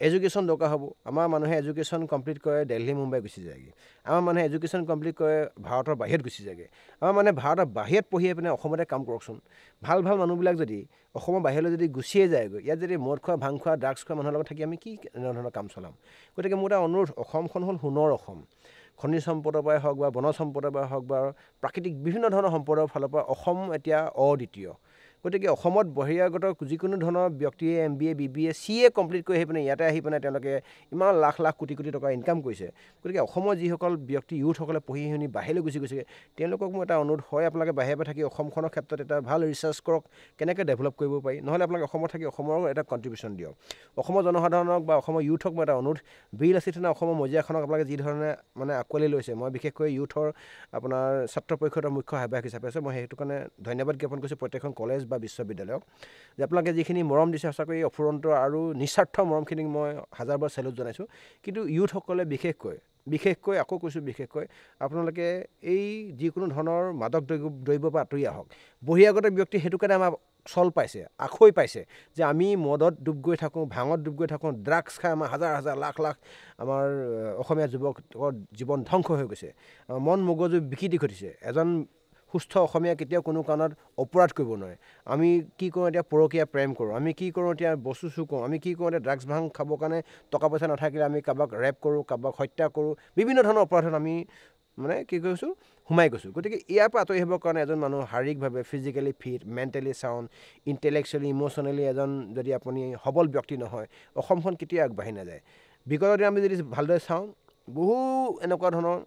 এডুকেশ্যন দৰকাৰ হ'ব। আমাৰ মানুহে এডুকেশ্যন কমপ্লিট কৰে দিল্লী মুম্বাই গুচি যায়গৈ। আমাৰ মানুহে এডুকেশ্যন কমপ্লিট কৰে ভাৰতৰ বাহিৰত গুচি যায়গৈ। আমাৰ মানে ভাৰতৰ বাহিৰত পঢ়ি পিনে অসমতে কাম কৰকচোন। ভাল ভাল মানুহবিলাক যদি অসমৰ বাহিৰলৈ যদি গুচিয়ে যায়গৈ, ইয়াত যদি মদ খোৱা, ভাং খোৱা, ড্ৰাগছ খোৱা মানুহৰ লগত থাকি আমি কি এনেধৰণৰ কাম চলাম? গতিকে মোৰ এটা অনুৰোধ, অসমখন হ'ল সোণৰ অসম। খনিজ সম্পদৰ পৰাই হওক বা বনজ সম্পদৰ পৰাই হওক বা প্ৰাকৃতিক বিভিন্ন ধৰণৰ সম্পদৰ ফালৰ পৰা অসম এতিয়া অদ্বিতীয়। গতিকে অসমত বহিৰাগত যিকোনো ধৰণৰ ব্যক্তিয়ে MBA BBA CA কমপ্লিট কৰি আহি পিনে ইয়াতে আহি পিনে তেওঁলোকে ইমান লাখ লাখ কোটি কোটি টকা ইনকাম কৰিছে। গতিকে অসমৰ যিসকল ব্যক্তি ইউথসকলে পঢ়ি শুনি বাহিৰলৈ গুচি গৈছে, তেওঁলোকক মোৰ এটা অনুৰোধ, হয় আপোনালোকে বাহিৰে বাহিৰে থাকি অসমখনৰ ক্ষেত্ৰত এটা ভাল ৰিচাৰ্চ কৰক, কেনেকৈ ডেভেলপ কৰিব পাৰি। নহ'লে আপোনালোকে অসমত থাকি অসমৰো এটা কণ্ট্ৰিবিউশ্যন দিয়ক। অসমৰ জনসাধাৰণক বা অসমৰ ইউথক মই এটা অনুৰোধ, বীৰ লাচিত সেনা অসমৰ মজিয়াখনক আপোনালোকে যি ধৰণে মানে আঁকোৱালি লৈছে, মই বিশেষকৈ ইউথৰ আপোনাৰ ছাত্ৰ পৰিষদৰ মুখ্য সহায়ক হিচাপে আছোঁ, মই সেইটো কাৰণে ধন্যবাদ জ্ঞাপন কৰিছোঁ প্ৰত্যেকখন কলেজ বা বিশ্ববিদ্যালয়ক, যে আপোনালোকে যিখিনি মৰম দিছে সঁচাকৈ অফুৰন্ত আৰু নিস্বাৰ্থ মৰমখিনিক মই হাজাৰবাৰ চেলুট জনাইছোঁ। কিন্তু ইউথসকলে বিশেষকৈ আকৌ কৈছোঁ, বিশেষকৈ আপোনালোকে এই যিকোনো ধৰণৰ মাদক দ্ৰব্যৰ পৰা আঁতৰি আহক। বহিৰাগত ব্যক্তি সেইটো কাৰণে আমাৰ চল পাইছে, আখৈ পাইছে যে আমি মদত ডুব গৈ থাকোঁ, ভাঙত ডুব গৈ থাকোঁ, ড্ৰাগছ খাই আমাৰ হাজাৰ হাজাৰ লাখ লাখ আমাৰ অসমীয়া যুৱকৰ জীৱন ধ্বংস হৈ গৈছে, মন মগজু বিকৃতি ঘটিছে। এজন সুস্থ অসমীয়া কেতিয়াও কোনো কাৰণত অপৰাধ কৰিব নোৱাৰে। আমি কি কৰোঁ এতিয়া, পৰকীয়া প্ৰেম কৰোঁ, আমি কি কৰোঁ এতিয়া, বস্তু চুৰ কৰোঁ, আমি কি কৰোঁ এতিয়া, ড্ৰাগছ ভাং খাবৰ কাৰণে টকা পইচা নাথাকিলে আমি কাৰোবাক ৰেপ কৰোঁ, কাৰোবাক হত্যা কৰোঁ, বিভিন্ন ধৰণৰ অপৰাধত আমি মানে কি কৈছোঁ, সোমাই গৈছোঁ। গতিকে ইয়াৰ পৰা আঁতৰি আহিবৰ কাৰণে এজন মানুহ শাৰীৰিকভাৱে physically fit, mentally sound, intellectually, emotionally এজন যদি আপুনি সবল ব্যক্তি নহয়, অসমখন কেতিয়াও আগবাঢ়ি নাযায়। বিগত দিনত আমি যদি ভালদৰে চাওঁ, বহু এনেকুৱা ধৰণৰ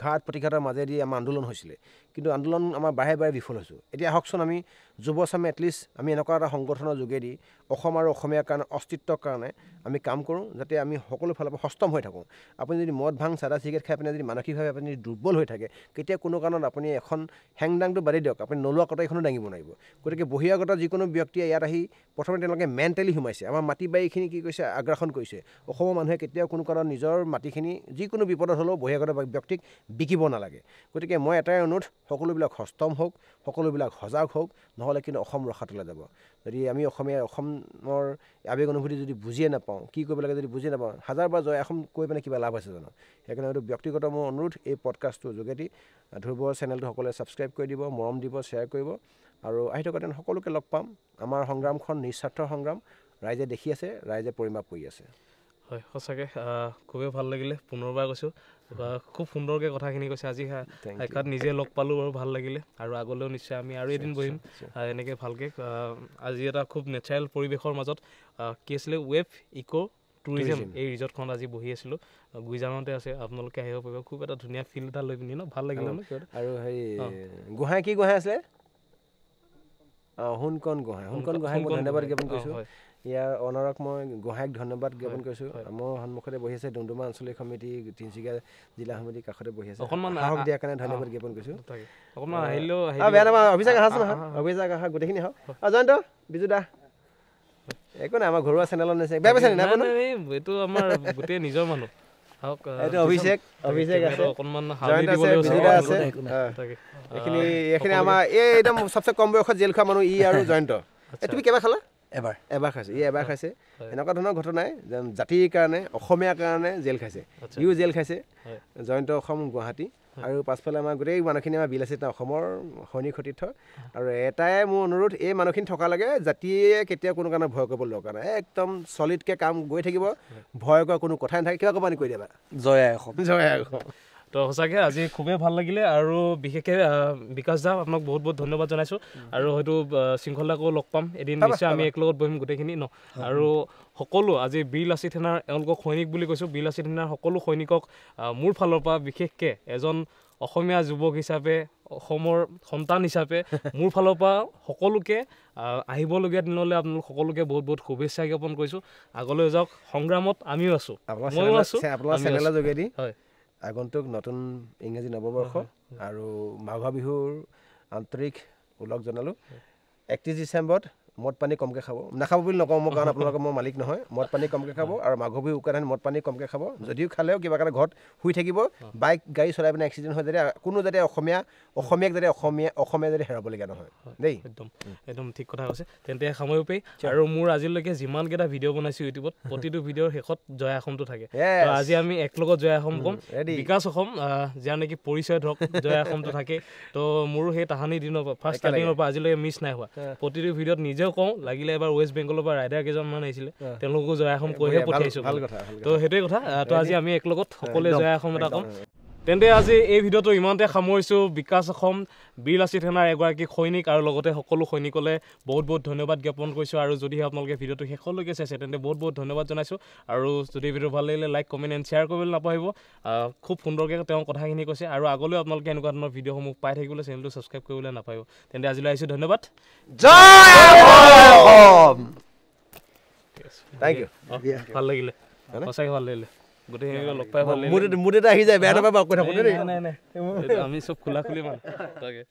ঘাট প্ৰতিঘাতৰ মাজেদি আমাৰ আন্দোলন হৈছিলে, কিন্তু আন্দোলন আমাৰ বাৰে বাৰে বিফল হৈছোঁ। এতিয়া আহকচোন আমি যুৱচামে এটলিষ্ট আমি এনেকুৱা এটা সংগঠনৰ যোগেদি অসম আৰু অসমীয়াৰ কাৰণে অস্তিত্বৰ কাৰণে আমি কাম কৰোঁ, যাতে আমি সকলো ফালৰ পৰা সষ্টম হৈ থাকোঁ। আপুনি যদি মদ ভাং চাদা চিগাৰেট খাই পিনে যদি মানসিকভাৱে আপুনি দুৰ্বল হৈ থাকে, কেতিয়া কোনো কাৰণত আপুনি এখন হেংদাংটো বাদে দিয়ক, আপুনি নলোৱা কটাৰীখনো দাঙিব নোৱাৰিব। গতিকে বহিৰাগত যিকোনো ব্যক্তিয়ে ইয়াত আহি প্ৰথমে তেওঁলোকে মেণ্টেলি সোমাইছে, আমাৰ মাটি বাৰীখিনি কি কৰিছে, আগ্ৰাসন কৰিছে। অসমৰ মানুহে কেতিয়াও কোনো কাৰণত নিজৰ মাটিখিনি যিকোনো বিপদত হ'লেও বহিৰাগত ব্যক্তিক বিকিব নালাগে। গতিকে মই এটাই অনুৰোধ, সকলোবিলাক সষ্টম হওক, সকলোবিলাক সজাগ হওক, নহ'লে কিন্তু অসম ৰসাতলে যাব। যদি আমি অসমৰ আৱেগ অনুভূতি যদি বুজিয়ে নাপাওঁ, কি কৰিব লাগে যদি বুজি নাপাওঁ, হাজাৰবাৰ জয় অসম কৈ পিনে কিবা লাভ আছে জানো? সেইকাৰণে এইটো ব্যক্তিগত মোৰ অনুৰোধ, এই পডকাষ্টটোৰ যোগেদি ধ্ৰুৱৰ চেনেলটো সকলোৱে ছাবস্ক্ৰাইব কৰি দিব, মৰম দিব, শ্বেয়াৰ কৰিব, আৰু আহি থকা দিন সকলোকে লগ পাম। আমাৰ সংগ্ৰামখন নিস্বাৰ্থ সংগ্ৰাম, ৰাইজে দেখি আছে, ৰাইজে পৰিমাপ কৰি আছে। হয়, সঁচাকৈ খুবেই ভাল লাগিলে, পুনৰবাৰ কৈছোঁ, খুব সুন্দৰকৈ কথাখিনি কৈছে। আজি সাক্ষাৎ নিজে লগ পালোঁ বাৰু, ভাল লাগিলে, আৰু আগলৈও নিশ্চয় আমি আৰু এদিন বহিম এনেকৈ ভালকৈ। আজি এটা খুব নেচাৰেল পৰিৱেশৰ মাজত কি আছিলে, ৱেব ইক' টুৰিজম, এই ৰিজৰ্টখনত আজি বহি আছিলোঁ, গুইজানতে আছে, আপোনালোকে আহিব পাৰিব। খুব এটা ধুনীয়া ফিল্ড এটা লৈ পিনি ন, ভাল লাগিলে ন। আৰু হেৰি গোহাঁই কি গোহাঁই আছিলে, সোণকণ গোহাঁই মই ধন্যবাদ জ্ঞাপন কৰিছোঁ। ইয়াৰ অনাৰক মই গোহাঁইক ধন্যবাদ জ্ঞাপন কৰিছোঁ। মোৰ সন্মুখতে বহি আছে ডুমডুমা আঞ্চলিক সমিতি, তিনিচুকীয়া জিলা সমিতিৰ কাষতে বহি আছে, সাহস দিয়াৰ কাৰণে ধন্যবাদ জ্ঞাপন কৰিছোঁ। বেয়া নাপাওঁ, অভিষেক আহাচোন, অভিষেক আহা, গোটেইখিনি আহক। জয়ন্ত, বিজু দা, একো নাই, আমাৰ ঘৰুৱা চেনেলত নিছে, বেয়া পাইছে নাই? এইটো আমাৰ গোটেই নিজৰ মানুহ। এইটো অভিষেক আছে, জয়ন্ত আছে, বিজু দা আছে, এইখিনি আমাৰ এই একদম চবচে কম বয়সত জেল খোৱা মানুহ ই আৰু জয়ন্ত। তুমি কেইবাৰ খালা? এবাৰ খাইছে, ই এবাৰ খাইছে। এনেকুৱা ধৰণৰ ঘটনাই জাতিৰ কাৰণে, অসমীয়াৰ কাৰণে জেল খাইছে, ইও জেল খাইছে। জয়ন্ত অসম গুৱাহাটী, আৰু পাছফালে আমাৰ গোটেই মানুহখিনি আমাৰ বিলাসিত অসমৰ সৈনিক সতীৰ্থ। আৰু এটাই মোৰ অনুৰোধ, এই মানুহখিনি থকা লাগে জাতিয়ে কেতিয়াও কোনো কাৰণে ভয় কৰিব দৰকাৰ নাই, একদম চলিডকৈ কাম গৈ থাকিব, ভয় কৰা কোনো কথাই নাথাকে। কিবা ক'বা কৈ দিবা? জয় অসম, জয় অসম। তো সঁচাকৈ আজি খুবেই ভাল লাগিলে, আৰু বিশেষকৈ বিকাশ দা, আপোনাক বহুত বহুত ধন্যবাদ জনাইছোঁ। আৰু হয়তো শৃংখলাকো লগ পাম এদিন, নিশ্চয় আমি একেলগত বহিম গোটেইখিনি ন। আৰু সকলো আজি বীৰ লাচিত সেনাৰ, এওঁলোকক সৈনিক বুলি কৈছোঁ, বীৰ লাচিত সেনাৰ সকলো সৈনিকক মোৰ ফালৰ পৰা, বিশেষকৈ এজন অসমীয়া যুৱক হিচাপে, অসমৰ সন্তান হিচাপে মোৰ ফালৰ পৰা সকলোকে আহিবলগীয়া দিনলৈ আপোনালোক সকলোকে বহুত বহুত শুভেচ্ছা জ্ঞাপন কৰিছোঁ। আগলৈ যাওক, সংগ্ৰামত আমিও আছোঁ, ময়ো আছোঁ। আপোনাৰ চেনেলৰ যোগেদি আগন্তুক নতুন ইংৰাজী নৱবৰ্ষ আৰু মাঘৰ বিহুৰ আন্তৰিক ওলগ জনালোঁ। 31 ডিচেম্বৰত মদ পানী কমকৈ খাব নাখাব বুলি নকওঁ মই কাৰণ আপোনালোকৰ মই মালিক নহয় মদ পানী কমকৈ খাব আৰু মাঘৰ বিহু উকা ধান মদ পানী কমকৈ খাব যদিও খালেও কিবা কাৰণে ঘৰত শুই থাকিব বাইক গাড়ী চলাই পিনে এক্সিডেণ্ট হয় যাতে কোনো যাতে অসমীয়াক যাতে অসমীয়া যাতে হেৰাবলগীয়া নহয় দেই একদম ঠিক কথা কৈছে তেন্তে সামৰিব পাৰি আৰু মোৰ আজিলৈকে যিমানকেইটা ভিডিঅ' বনাইছোঁ ইউটিউবত প্ৰতিটো ভিডিঅ'ৰ শেষত জয় অসমটো থাকে আজি আমি একলগত জয় অসম ক'ম বিকাশ অসম যাৰ নেকি পৰিচয় ধৰক জয় অসমটো থাকে তো মোৰো সেই তাহানিৰ দিনৰ পৰা ফাৰ্ষ্ট ষ্টাৰ্টিঙৰ পৰা আজিলৈকে মিছ নাই হোৱা প্ৰতিটো ভিডিঅ'ত নিজেও কওঁ লাগিলে এবাৰ ৱেষ্ট বেংগলৰ পৰা ৰাইডাৰ কেইজনমান আহিছিলে তেওঁলোকো জয় অসম কৈহে পঠিয়াইছোঁ তো সেইটোৱে কথা তো আজি আমি একলগত সকলোৱে জয় অসম এটা ক'ম তেন্তে আজি এই ভিডিঅ'টো ইমানতে সামৰিছোঁ বিকাশ অসম বীৰ লাচিত সেনাৰ এগৰাকী সৈনিক আৰু লগতে সকলো সৈনিকলৈ বহুত বহুত ধন্যবাদ জ্ঞাপন কৰিছোঁ আৰু যদিহে আপোনালোকে ভিডিঅ'টো শেষলৈকে চাইছে তেন্তে বহুত বহুত ধন্যবাদ জনাইছোঁ আৰু যদি ভিডিঅ' ভাল লাগিলে লাইক কমেণ্ট এণ্ড শ্বেয়াৰ কৰিবলৈ নাপাহৰিব খুব সুন্দৰকৈ তেওঁ কথাখিনি কৈছে আৰু আগলৈও আপোনালোকে এনেকুৱা ধৰণৰ ভিডিঅ'সমূহ পাই থাকিবলৈ চেনেলটো ছাবস্ক্ৰাইব কৰিবলৈ নাপাহৰিব তেন্তে আজিলৈ আহিছোঁ ধন্যবাদ থেংক ইউ ভাল লাগিলে সঁচাকৈ ভাল লাগিলে গোটেইখিনি লগ পাই ভাল লাগিলে মোৰ এটা আহি যায় বেয়া নাপাব কৈ থাকোঁ নাই আমি চব খোলা খুলি মানুহ তাকে